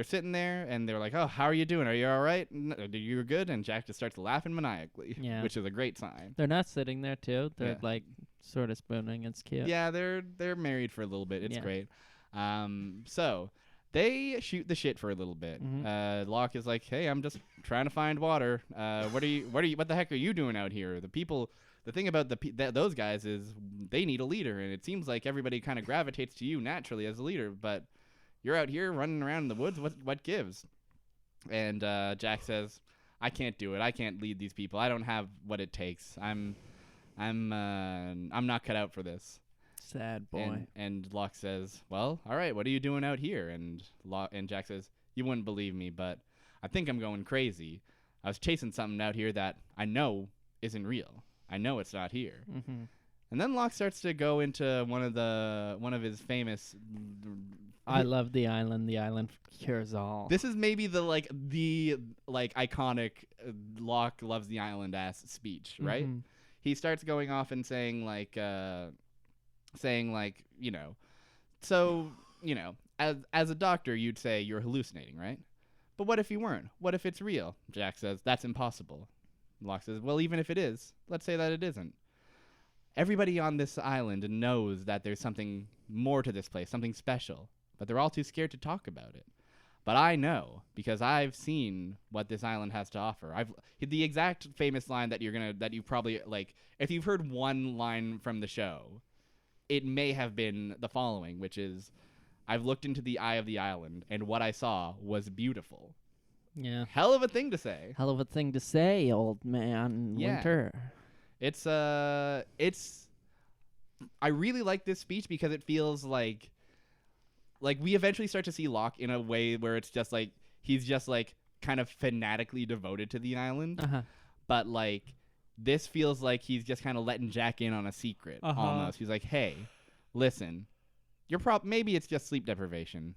A: sitting there, and they're like, "Oh, how are you doing? Are you all right? You're good." And Jack just starts laughing maniacally,
B: Yeah.
A: which is a great sign.
B: They're not sitting there too. They're
A: Yeah.
B: like sort of spooning. It's cute.
A: Yeah, they're married for a little bit. It's
B: Yeah.
A: great. So they shoot the shit for a little bit.
B: Mhm.
A: Locke is like, "Hey, I'm just trying to find water. What the heck are you doing out here? The thing about those guys is they need a leader, and it seems like everybody kind of gravitates to you naturally as a leader, but you're out here running around in the woods. What gives?" And Jack says, "I can't do it. I can't lead these people. I don't have what it takes. I'm not cut out for this."
B: Sad boy.
A: And Locke says, "Well, all right. What are you doing out here?" And Jack says, "You wouldn't believe me, but I think I'm going crazy. I was chasing something out here that I know isn't real. I know it's not here."
B: Mm-hmm.
A: And then Locke starts to go into one of his famous.
B: I love the island. The island cures all.
A: This is maybe the iconic Locke loves the island ass speech, right?
B: Mhm.
A: He starts going off and saying so as a doctor you'd say you're hallucinating, right? But what if you weren't? What if it's real? Jack says that's impossible. Locke says, well, even if it is, let's say that it isn't. Everybody on this island knows that there's something more to this place, something special, but they're all too scared to talk about it. But I know, because I've seen what this island has to offer. The exact famous line that you probably, like, if you've heard one line from the show, it may have been the following, which is, I've looked into the eye of the island, and what I saw was beautiful.
B: Yeah.
A: Hell of a thing to say.
B: Hell of a thing to say, old man.
A: Yeah.
B: Winter.
A: I really like this speech because it feels like we eventually start to see Locke in a way where it's just like he's just like kind of fanatically devoted to the island.
B: Uh-huh.
A: But like this feels like he's just kind of letting Jack in on a secret almost. He's like, "Hey, listen, maybe it's just sleep deprivation.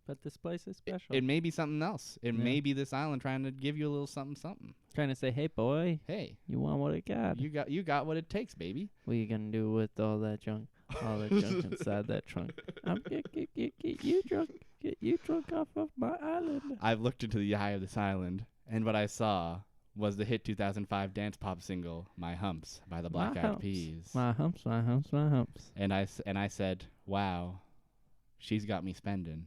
B: But this place is special.
A: It may be something else. It
B: Yeah.
A: may be this island trying to give you a little something.
B: Trying to say, hey, boy,
A: Hey,
B: you want what it got?
A: you got what it takes, baby."
B: What you gonna do with all that junk? All that junk inside that trunk. Get you drunk. Get you drunk off of my island.
A: I've looked into the eye of this island, and what I saw was the hit 2005 dance pop single "My Humps" by the Black Eyed Peas.
B: My humps, my humps, my humps.
A: And I said, "Wow, she's got me spending."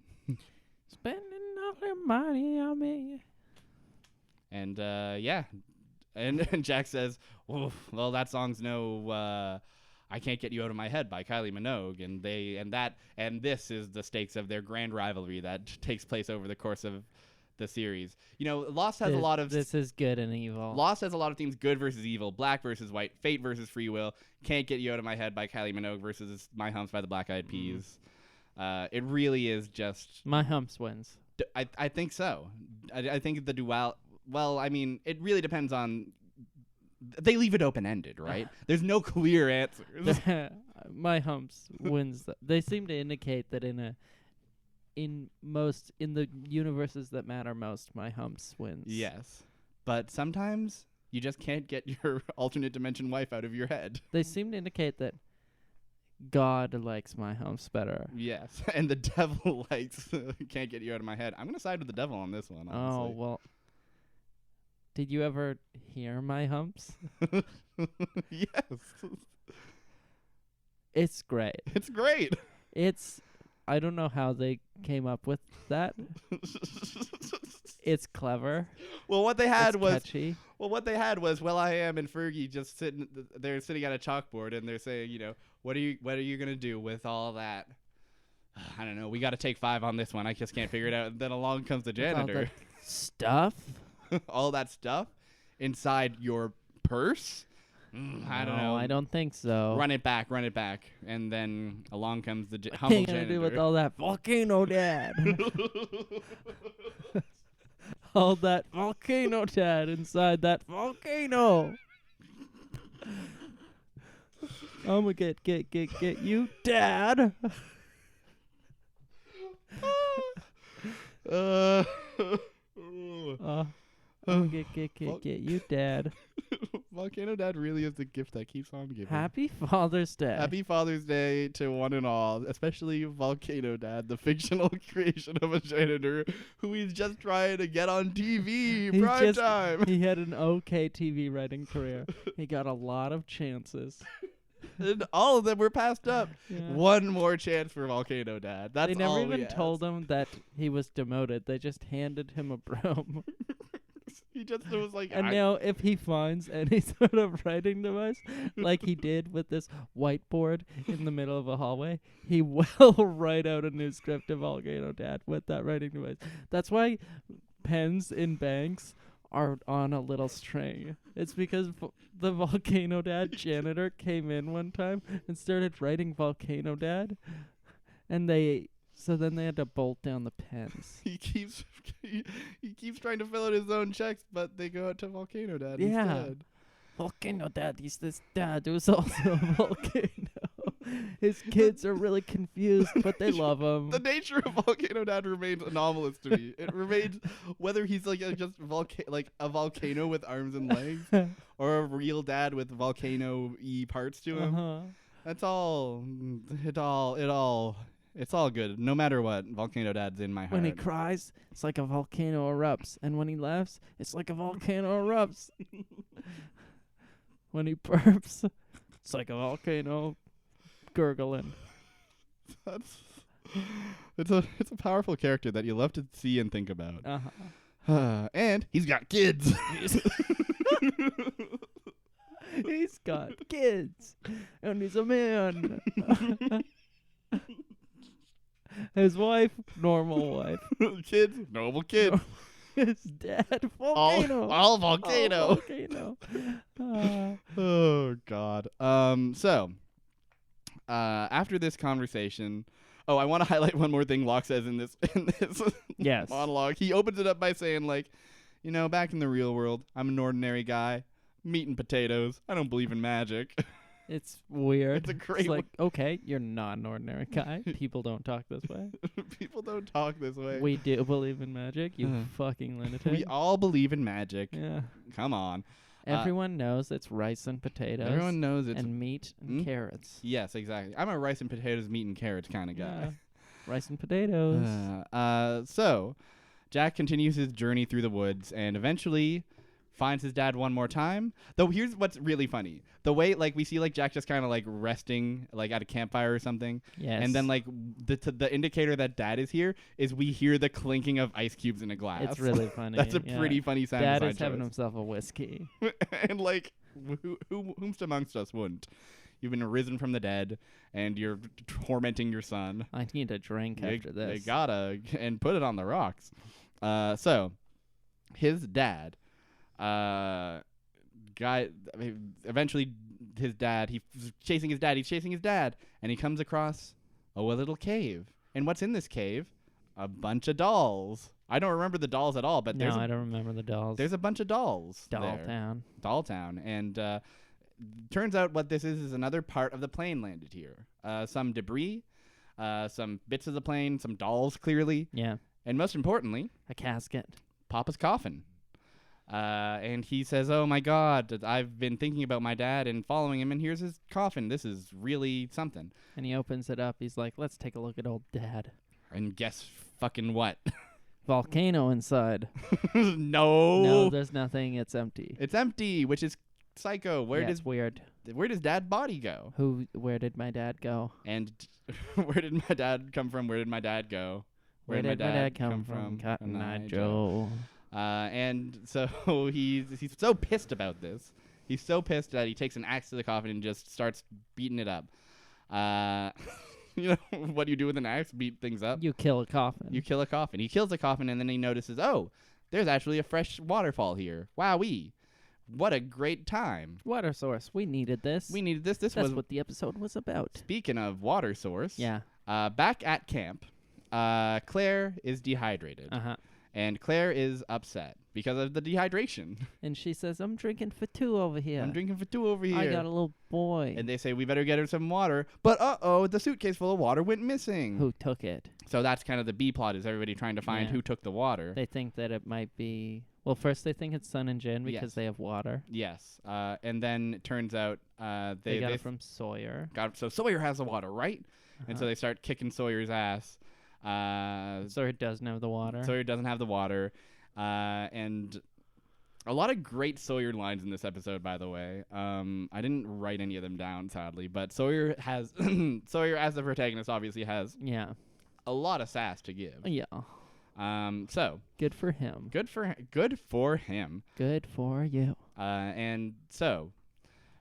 B: Spending all her money on me.
A: And yeah, and Jack says, "Well, that song's no I Can't Get You Out of My Head by Kylie Minogue," and this is the stakes of their grand rivalry that takes place over the course of the series. You know, Lost has a lot of
B: this is good and evil.
A: Lost has a lot of themes: good versus evil, black versus white, fate versus free will. Can't Get You Out of My Head by Kylie Minogue versus My Humps by the Black Eyed Peas. It really is just
B: My Humps wins.
A: I think so. I think the dual. Well, I mean, it really depends on. They leave it open-ended, right? There's no clear answers.
B: My Humps wins. They seem to indicate that in the universes that matter most, My Humps wins.
A: Yes, but sometimes you just can't get your alternate dimension wife out of your head.
B: They seem to indicate that God likes My Humps better.
A: Yes, and the devil likes Can't Get You Out of My Head. I'm gonna side with the devil on this one. Honestly.
B: Oh well. Did you ever hear My Humps?
A: Yes.
B: It's great.
A: It's great.
B: I don't know how they came up with that. It's clever.
A: Well, what they had was
B: catchy.
A: Will I Am and Fergie just sitting. They're sitting at a chalkboard and they're saying, you know, what are you gonna do with all that? I don't know. We got to take 5 on this one. I just can't figure it out. And then along comes the janitor.
B: Stuff.
A: All that stuff inside your purse. I don't know.
B: I don't think so.
A: Run it back, and then along comes the humble
B: What are you
A: janitor.
B: gonna do with all that volcano, Dad? All that volcano, Dad, inside that volcano. I'm gonna get you, Dad. I'm gonna get you, Dad.
A: Volcano Dad really is the gift that keeps on giving.
B: Happy Father's Day.
A: Happy Father's Day to one and all, especially Volcano Dad, the fictional creation of a janitor who he's just trying to get on TV prime time.
B: He had an okay TV writing career. He got a lot of chances.
A: And all of them were passed up.
B: Yeah.
A: One more chance for Volcano Dad. That's
B: they
A: all
B: never even
A: we
B: told
A: asked.
B: him that he was demoted. They just handed him a broom.
A: He just was like,
B: And now if he finds any sort of writing device, like he did with this whiteboard in the middle of a hallway, he will write out a new script to Volcano Dad with that writing device. That's why pens in banks are on a little string. It's because the Volcano Dad janitor came in one time and started writing Volcano Dad, and so then they had to bolt down the pens.
A: He keeps trying to fill out his own checks, but they go out to Volcano Dad instead.
B: Volcano Dad, he's this dad who's also a volcano. His kids are really confused, but they love him.
A: The nature of Volcano Dad remains anomalous to me. It remains whether he's like a volcano with arms and legs, or a real dad with volcano-y parts to him. That's all. It's all good. No matter what, Volcano Dad's in my heart.
B: When he cries, it's like a volcano erupts, and when he laughs, it's like a volcano erupts. When he burps, it's like a volcano gurgling.
A: It's a powerful character that you love to see and think about. And he's got kids.
B: He's got kids, and he's a man. His wife, normal wife.
A: Kids, normal kid.
B: His dad, volcano.
A: All volcano.
B: All volcano.
A: Oh God. So, after this conversation, I want to highlight one more thing Locke says in this
B: Yes.
A: monologue. He opens it up by saying, like, you know, back in the real world, I'm an ordinary guy, meat and potatoes. I don't believe in magic.
B: It's weird.
A: It's a great
B: like, okay, you're not an ordinary guy. People don't talk this way.
A: People don't talk this way.
B: We do believe in magic, you fucking lunatic.
A: We all believe in magic.
B: Yeah.
A: Come on.
B: Everyone knows it's rice and potatoes.
A: Everyone knows it's
B: and meat and carrots.
A: Yes, exactly. I'm a rice and potatoes, meat and carrots kind of guy.
B: Yeah. Rice and potatoes.
A: So Jack continues his journey through the woods and eventually finds his dad one more time. Though here's what's really funny. The way, like, we see, like, Jack just kind of, like, resting, like, at a campfire or something.
B: Yes.
A: And then, like, the indicator that dad is here is we hear the clinking of ice cubes in a glass.
B: It's really funny.
A: That's a pretty funny sound
B: Dad
A: design
B: is having
A: choice.
B: himself a whiskey.
A: And, like, whomst amongst us wouldn't? You've been risen from the dead, and you're tormenting your son.
B: I need a drink after this.
A: You gotta, and put it on the rocks. So, his dad, eventually his dad, he's chasing his dad, and he comes across a little cave. And what's in this cave? A bunch of dolls. I don't remember the dolls at all, but
B: I don't remember the dolls.
A: there's a bunch of dolls
B: Doll Town.
A: And turns out what this is another part of the plane landed here. Some debris, some bits of the plane, some dolls clearly,
B: Yeah.
A: and most importantly,
B: A casket.
A: Papa's coffin. And he says, "Oh my God, I've been thinking about my dad and following him, and here's his coffin. This is really something."
B: And he opens it up. He's like, let's take a look at old Dad.
A: And guess fucking what?
B: Volcano inside.
A: No.
B: No, there's nothing. It's empty.
A: It's empty, which is psycho.
B: It's weird.
A: Where does Dad's body go?
B: Where did my dad go?
A: And where did my dad come from? Where did my dad go?
B: Where did my dad come from? Cotton Eye Joe.
A: And so he's so pissed about this. He's so pissed that he takes an axe to the coffin and just starts beating it up. You know what do you do with an axe? Beat things up.
B: You kill a coffin.
A: You kill a coffin. He kills a coffin, and then he notices, oh, there's actually a fresh waterfall here. Wowee. What a great time.
B: Water source. We needed this.
A: This
B: That's
A: was
B: what the episode was about.
A: Speaking of water source.
B: Yeah.
A: Back at camp, Claire is dehydrated.
B: Uh-huh.
A: And Claire is upset because of the dehydration.
B: And she says, I'm drinking for two over here.
A: I'm drinking for two over here.
B: I got a little boy.
A: And they say, we better get her some water. But uh-oh, the suitcase full of water went missing.
B: Who took it?
A: So that's kind of the B plot, is everybody trying to find who took the water.
B: They think that it might be... Well, first they think it's Sun and Jin because they have water.
A: Yes. And then it turns out
B: they got it from Sawyer.
A: So Sawyer has the water, right? And so they start kicking Sawyer's ass.
B: Sawyer doesn't have the water.
A: Sawyer doesn't have the water. And a lot of great Sawyer lines in this episode, by the way. I didn't write any of them down, sadly. But Sawyer has... Sawyer, as the protagonist, obviously has a lot of sass to give.
B: Yeah.
A: So...
B: Good for him.
A: Good for him.
B: Good for you.
A: And so,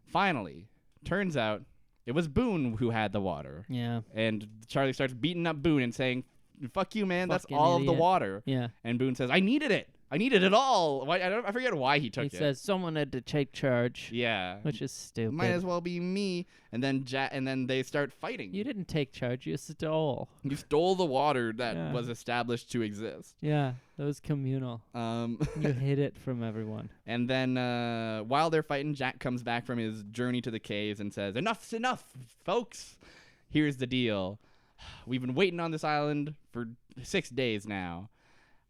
A: finally, turns out it was Boone who had the water.
B: Yeah.
A: And Charlie starts beating up Boone and saying, fuck you, man. That's
B: Fucking
A: all
B: idiot.
A: of the water.
B: Yeah.
A: And Boone says, I needed it. I needed it all. Why, I forget why he took it.
B: He says someone had to take charge.
A: Yeah.
B: Which is stupid.
A: Might as well be me. And then they start fighting.
B: You didn't take charge. You stole.
A: You stole the water that was established to exist.
B: Yeah. That was communal. You hid it from everyone.
A: And then while they're fighting, Jack comes back from his journey to the caves and says, enough's enough, folks. Here's the deal. We've been waiting on this island for 6 days now.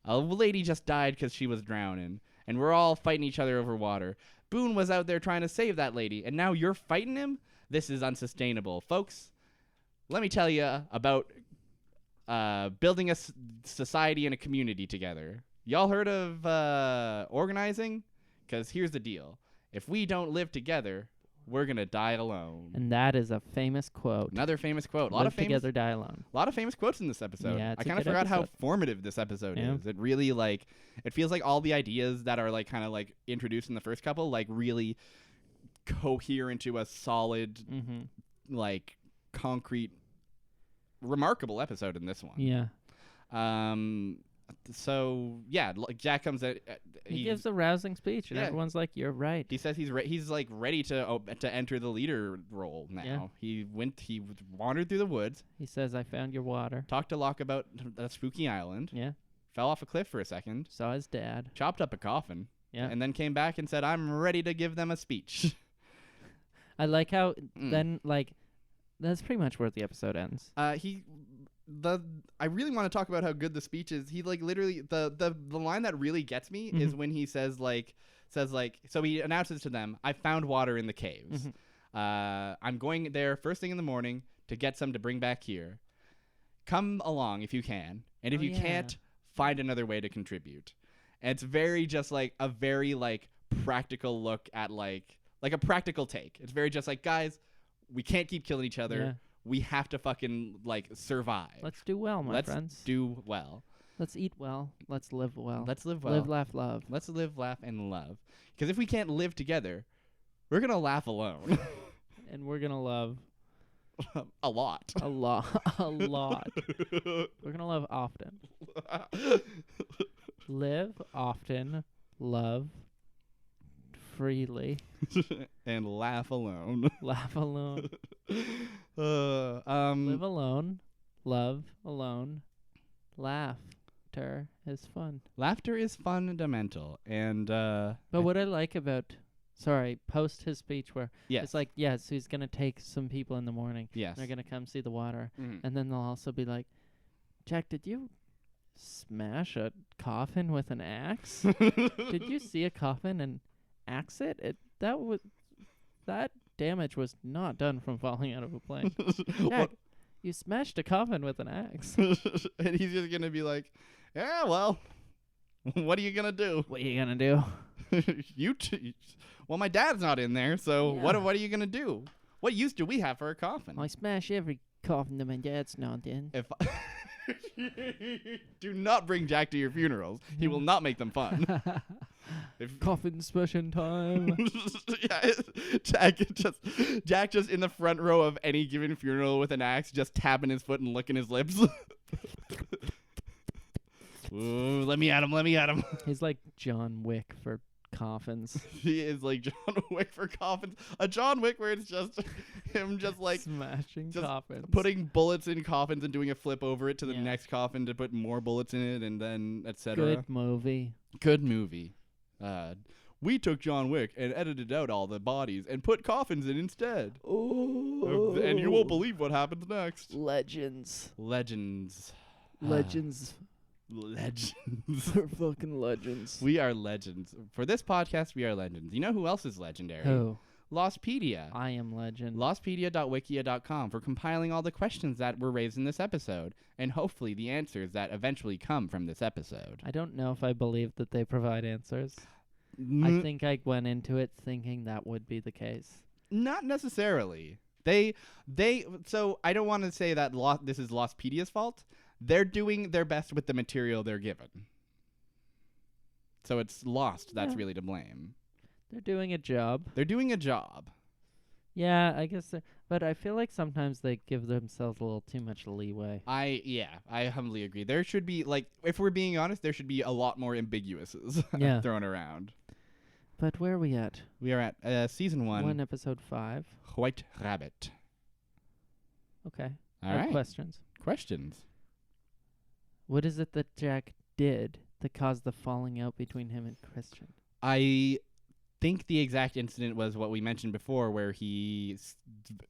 A: A lady just died because she was drowning, and we're all fighting each other over water. Boone was out there trying to save that lady, and now you're fighting him? This is unsustainable. Folks, let me tell you about building a society and a community together. Y'all heard of organizing? Because here's the deal. If we don't live together, we're going to die alone.
B: And that is a famous quote.
A: Another famous quote.
B: Live together, die alone.
A: A lot of famous quotes in this episode.
B: Yeah,
A: I kind of forgot how formative this episode is. It really, it feels like all the ideas that are, kind of, introduced in the first couple, really cohere into a solid, concrete, remarkable episode in this one.
B: Yeah.
A: So yeah, Jack comes at
B: he gives a rousing speech, and everyone's like, "You're right."
A: He says he's ready to enter the leader role now.
B: Yeah.
A: He wandered through the woods.
B: He says, "I found your water."
A: Talked to Locke about a spooky island.
B: Yeah.
A: Fell off a cliff for a second.
B: Saw his dad.
A: Chopped up a coffin.
B: Yeah.
A: And then came back and said, "I'm ready to give them a speech."
B: I like how then that's pretty much where the episode ends.
A: I really want to talk about how good the speech is. He literally the line that really gets me is when he says so he announces to them, I found water in the caves. I'm going there first thing in the morning to get some to bring back here. Come along if you can. And if you can't, find another way to contribute. And it's very just a very practical look at like a practical take. It's very just like, guys, we can't keep killing each other.
B: Yeah.
A: We have to fucking like survive.
B: Let's do well, my friends.
A: Let's do well.
B: Let's eat well. Let's live well.
A: Let's live well.
B: Live, laugh, love.
A: Let's live, laugh, and love. Because if we can't live together, we're gonna laugh alone.
B: And we're gonna love
A: a lot.
B: a lot. A lot. We're gonna love often. Live often. Love freely.
A: And laugh alone.
B: Laugh alone.
A: Live
B: Live alone. Love alone. Laughter is fun.
A: Laughter is fundamental, and
B: But what I like about, post his speech where
A: yes,
B: it's like, yes, he's gonna take some people in the morning.
A: yes,
B: They're gonna come see the water,
A: Mhm.
B: and then they'll also be like, Jack, did you smash a coffin with an axe? Did you see a coffin and axe it? That damage was not done from falling out of a plane. Jack, you smashed a coffin with an axe.
A: And he's just gonna be like, yeah, well, what are you gonna do?
B: What are you gonna do?
A: Well, my dad's not in there, so
B: Yeah.
A: what are you gonna do? What use do we have for a coffin?
B: I smash every coffin that my dad's not in.
A: If do not bring Jack to your funerals. He will not make them fun. If
B: Coffin smashing time.
A: yeah, Jack just in the front row of any given funeral with an axe, just tapping his foot and licking his lips. Ooh, let me at him.
B: He's like John Wick for coffins.
A: He is like John Wick for coffins. A John Wick where it's just him just like
B: smashing
A: just
B: coffins.
A: putting bullets in coffins and doing a flip over it to the
B: Yeah.
A: next coffin to put more bullets in it, and then etc.
B: Good movie.
A: Good movie. We took John Wick and edited out all the bodies and put coffins in instead.
B: Oh.
A: And you won't believe what happens next.
B: Legends.
A: Legends.
B: Legends.
A: Legends.
B: They're fucking legends.
A: We are legends. For this podcast, we are legends. You know who else is legendary?
B: Who?
A: Lostpedia.
B: I am legend.
A: Lostpedia.wikia.com for compiling all the questions that were raised in this episode, and hopefully the answers that eventually come from this episode.
B: I don't know if I believe that they provide answers. I think I went into it thinking that would be the case.
A: Not necessarily. So I don't want to say that this is Lostpedia's fault. They're doing their best with the material they're given. So it's Lost that's really to blame.
B: They're doing a job.
A: They're doing a job.
B: Yeah, I guess. But I feel like sometimes they give themselves a little too much leeway.
A: I humbly agree. There should be, like, if we're being honest, there should be a lot more ambiguouses
B: Yeah.
A: thrown around.
B: But where are we at?
A: We are at season 1.
B: Episode 5.
A: White Rabbit.
B: Okay.
A: All
B: I have
A: right.
B: questions.
A: Questions.
B: What is it that Jack did that caused the falling out between him and Christian?
A: I think the exact incident was what we mentioned before, where he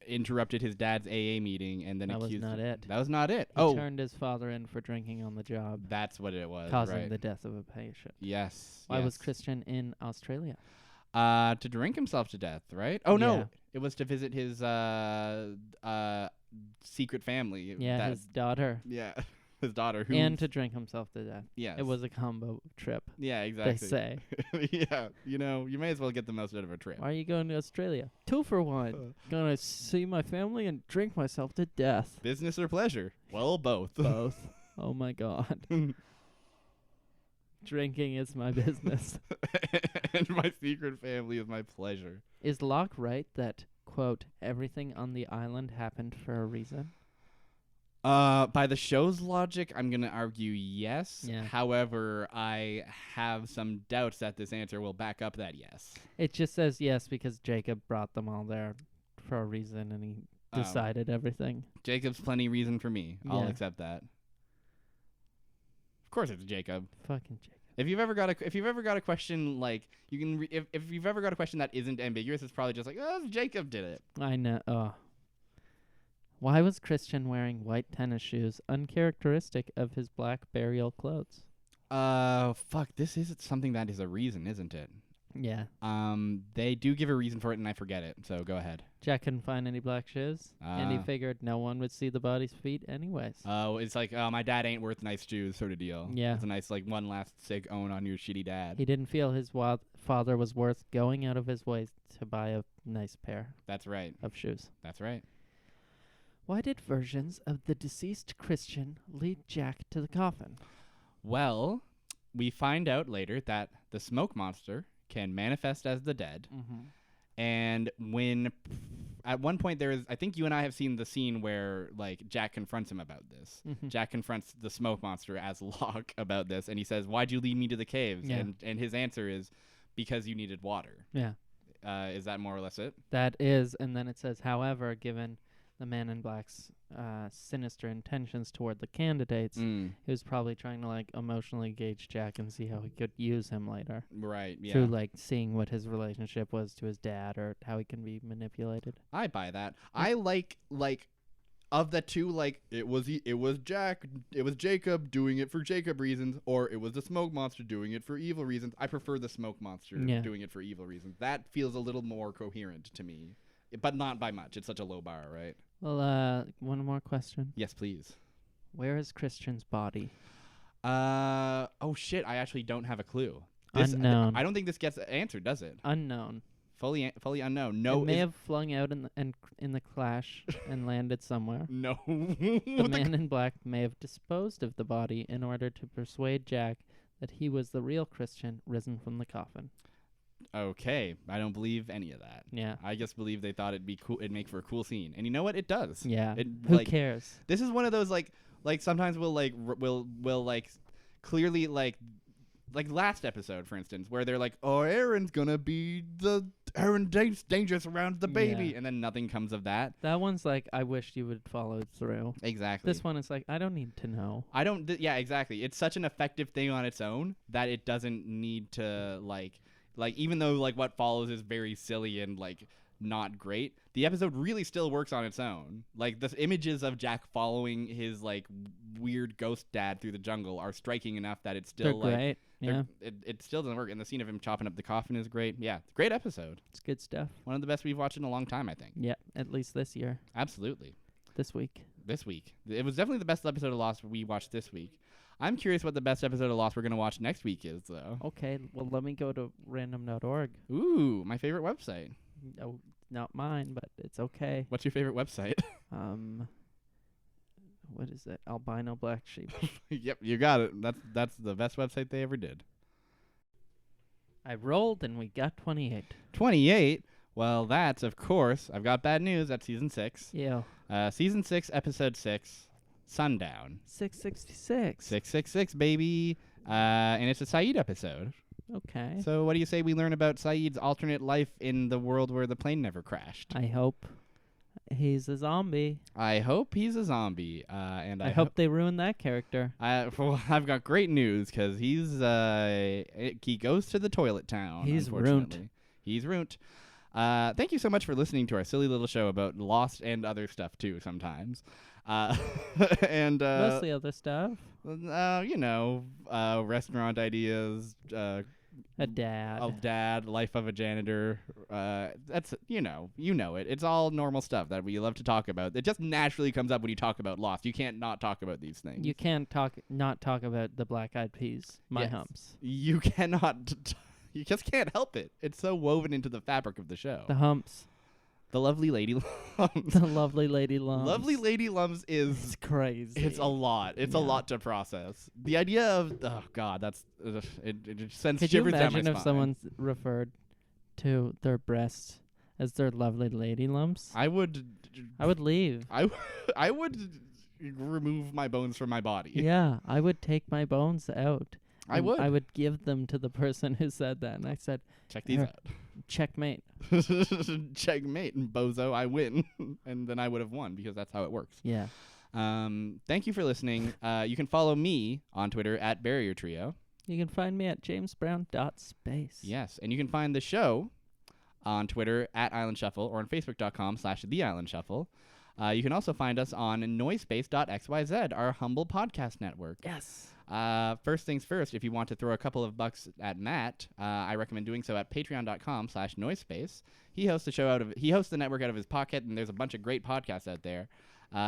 A: interrupted his dad's AA meeting and then
B: That was
A: accused
B: not it.
A: That was not it.
B: He turned his father in for drinking on the job,
A: That's what it was.
B: causing
A: right.
B: the death of a patient.
A: Yes.
B: Why was
A: yes.
B: Christian in Australia?
A: To drink himself to death, right? Oh
B: Yeah.
A: no, it was to visit his secret family.
B: Yeah, his daughter.
A: Yeah, his daughter. Who
B: And to drink himself to death.
A: yes.
B: It was a combo trip,
A: Yeah,
B: they
A: exactly.
B: say.
A: Yeah, you may as well get the most out of a trip.
B: Why are you going to Australia? 2 for 1. Gonna see my family and drink myself to death.
A: Business or pleasure? Well, both.
B: Both. Oh my god. Drinking is my business.
A: And my secret family is my pleasure.
B: Is Locke right that, quote, everything on the island happened for a reason?
A: By the show's logic, I'm gonna argue yes.
B: Yeah.
A: However, I have some doubts that this answer will back up that yes.
B: It just says yes because Jacob brought them all there for a reason and he
A: Oh.
B: decided everything.
A: Jacob's plenty reason for me. I'll
B: Yeah.
A: accept that. Of course, it's Jacob.
B: Fucking Jacob.
A: If you've ever got a question like you can, if you've ever got a question that isn't ambiguous, it's probably just like, oh, Jacob did it.
B: I know. Oh. Why was Christian wearing white tennis shoes, uncharacteristic of his black burial clothes?
A: Fuck. This is something that is a reason, isn't it?
B: Yeah.
A: They do give a reason for it, and I forget it. So go ahead.
B: Jack couldn't find any black shoes, and he figured no one would see the body's feet anyways.
A: Oh, it's like, my dad ain't worth nice shoes sort of deal.
B: Yeah.
A: It's a nice, like, one last sick own on your shitty dad.
B: He didn't feel his father was worth going out of his way to buy a nice pair
A: That's right.
B: of shoes.
A: That's right.
B: Why did versions of the deceased Christian lead Jack to the coffin?
A: Well, we find out later that the smoke monster can manifest as the dead.
B: Mm-hmm.
A: And when at one point there is, I think you and I have seen the scene where like Jack confronts him about this.
B: Mm-hmm.
A: Jack confronts the smoke monster as Locke about this, and he says, "Why'd you lead me to the caves?"
B: Yeah.
A: And his answer is, "Because you needed water."
B: Yeah.
A: Is that more or less it?
B: That is, and then it says, however, given the Man in Black's sinister intentions toward the candidates, he was probably trying to like emotionally gauge Jack and see how he could use him later.
A: Right. Yeah.
B: Through like seeing what his relationship was to his dad or how he can be manipulated.
A: I buy that. I like of the two, like it was Jacob doing it for Jacob reasons, or it was the smoke monster doing it for evil reasons. I prefer the smoke monster doing it for evil reasons. That feels a little more coherent to me, but not by much. It's such a low bar, right?
B: Well, one more question.
A: Yes, please.
B: Where is Christian's body?
A: Oh shit! I actually don't have a clue.
B: Unknown.
A: I don't think this gets answered, does it?
B: Unknown.
A: Fully unknown. No.
B: It may have flung out in the clash and landed somewhere.
A: No.
B: The Man in Black may have disposed of the body in order to persuade Jack that he was the real Christian risen from the coffin.
A: Okay, I don't believe any of that.
B: Yeah.
A: I just believe they thought it'd be cool. It'd make for a cool scene, and you know what? It does.
B: Yeah.
A: Who
B: cares?
A: This is one of those like sometimes we'll clearly like last episode, for instance, where they're like, "Oh, Aaron's gonna be Aaron dangerous around the baby," and then nothing comes of that.
B: That one's like, I wish you would follow through.
A: Exactly.
B: This one is like, I don't need to know.
A: I don't. Yeah, exactly. It's such an effective thing on its own that it doesn't need to like even though like what follows is very silly and like not great, the episode really still works on its own. Like the images of Jack following his like weird ghost dad through the jungle are striking enough that it's still
B: They're great. Yeah.
A: It still doesn't work. And the scene of him chopping up the coffin is great. Yeah, great episode.
B: It's good stuff.
A: One of the best we've watched in a long time, I think.
B: Yeah, at least this year.
A: Absolutely.
B: This week.
A: It was definitely the best episode of Lost we watched this week. I'm curious what the best episode of Lost we're going to watch next week is, though.
B: Okay, well, let me go to random.org.
A: Ooh, my favorite website.
B: Oh, not mine, but it's okay.
A: What's your favorite website?
B: What is it? Albino Black Sheep.
A: Yep, you got it. That's the best website they ever did.
B: I rolled and we got 28.
A: 28? Well, that's, of course, I've got bad news. That's season 6.
B: Yeah.
A: Season 6, episode 6, Sundown.
B: 666.
A: 666, baby. And it's a Saeed episode.
B: Okay.
A: So what do you say we learn about Saeed's alternate life in the world where the plane never crashed?
B: I hope he's a zombie.
A: I hope he's a zombie. And
B: I hope they ruin that character.
A: Well, I've got great news because he goes to the toilet town.
B: He's ruined.
A: He's ruined. Thank you so much for listening to our silly little show about Lost and other stuff too sometimes. And
B: mostly other stuff.
A: Restaurant ideas,
B: a dad,
A: life of a janitor. That's you know it. It's all normal stuff that we love to talk about. It just naturally comes up when you talk about Lost. You can't not talk about these things.
B: You can't not talk about the Black Eyed Peas. Humps.
A: You cannot. You just can't help it. It's so woven into the fabric of the show.
B: The humps.
A: The lovely lady Lums.
B: The lovely lady Lums.
A: Lovely lady Lums is...
B: It's crazy.
A: It's a lot. It's a lot to process. The idea of... Oh, God, that's... It sends shivers down my spine.
B: Could you imagine if someone referred to their breasts as their lovely lady lumps?
A: I would
B: leave.
A: I would remove my bones from my body.
B: Yeah, I would take my bones out.
A: I would.
B: I would give them to the person who said that. And I said...
A: Check these out.
B: Checkmate.
A: Checkmate, and bozo, I win. And then I would have won because that's how it works.
B: Yeah.
A: Thank you for listening. You can follow me on Twitter at Barrier Trio.
B: You can find me at jamesbrown.space.
A: Yes, and you can find the show on Twitter at Island Shuffle or on Facebook.com/The Island Shuffle. You can also find us on Noisepace.xyz, our humble podcast network.
B: Yes.
A: First things first, if you want to throw a couple of bucks at Matt, I recommend doing so at patreon.com/noisespace. He hosts the network out of his pocket, and there's a bunch of great podcasts out there,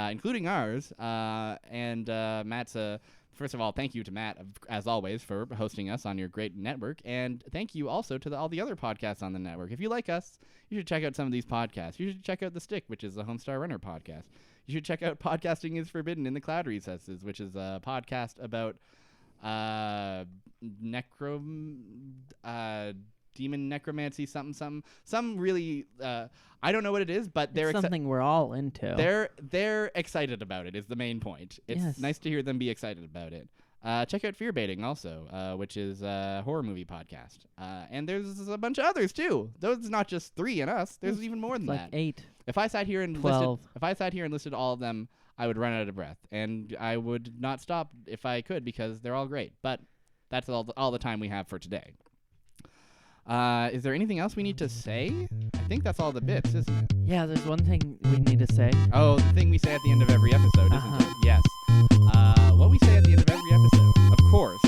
A: including ours. Matt's first of all, thank you to Matt, as always, for hosting us on your great network. And thank you also to all the other podcasts on the network. If you like us, you should check out some of these podcasts. You should check out The Stick, which is the Homestar Runner podcast. You should check out Podcasting is Forbidden in the Cloud Recesses, which is a podcast about demon necromancy, some really I don't know what it is, but they're
B: something we're all into.
A: They're excited about it is the main point. It's nice to hear them be excited about it. Check out Fear Baiting also, which is a horror movie podcast. And there's a bunch of others too. Those not just 3 and us. There's even more than
B: like
A: that.
B: 8.
A: If I sat here and
B: 12.
A: listed all of them, I would run out of breath, and I would not stop if I could because they're all great. But that's all the time we have for today. Is there anything else we need to say? I think that's all the bits, isn't it?
B: Yeah, there's one thing we need to say.
A: Oh, the thing we say at the end of every episode, isn't it? Yes. What we say at the end of every episode, of course.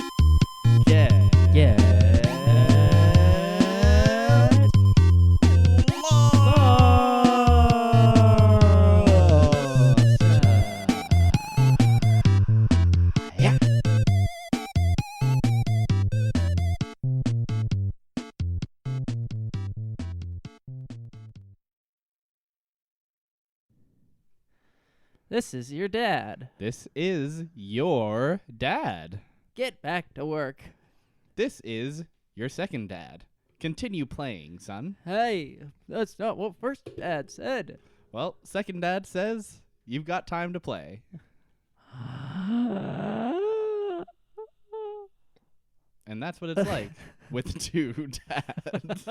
B: This is your dad.
A: This is your dad.
B: Get back to work.
A: This is your second dad. Continue playing, son.
B: Hey, that's not what first dad said.
A: Well, second dad says you've got time to play. And that's what it's like with 2 dads.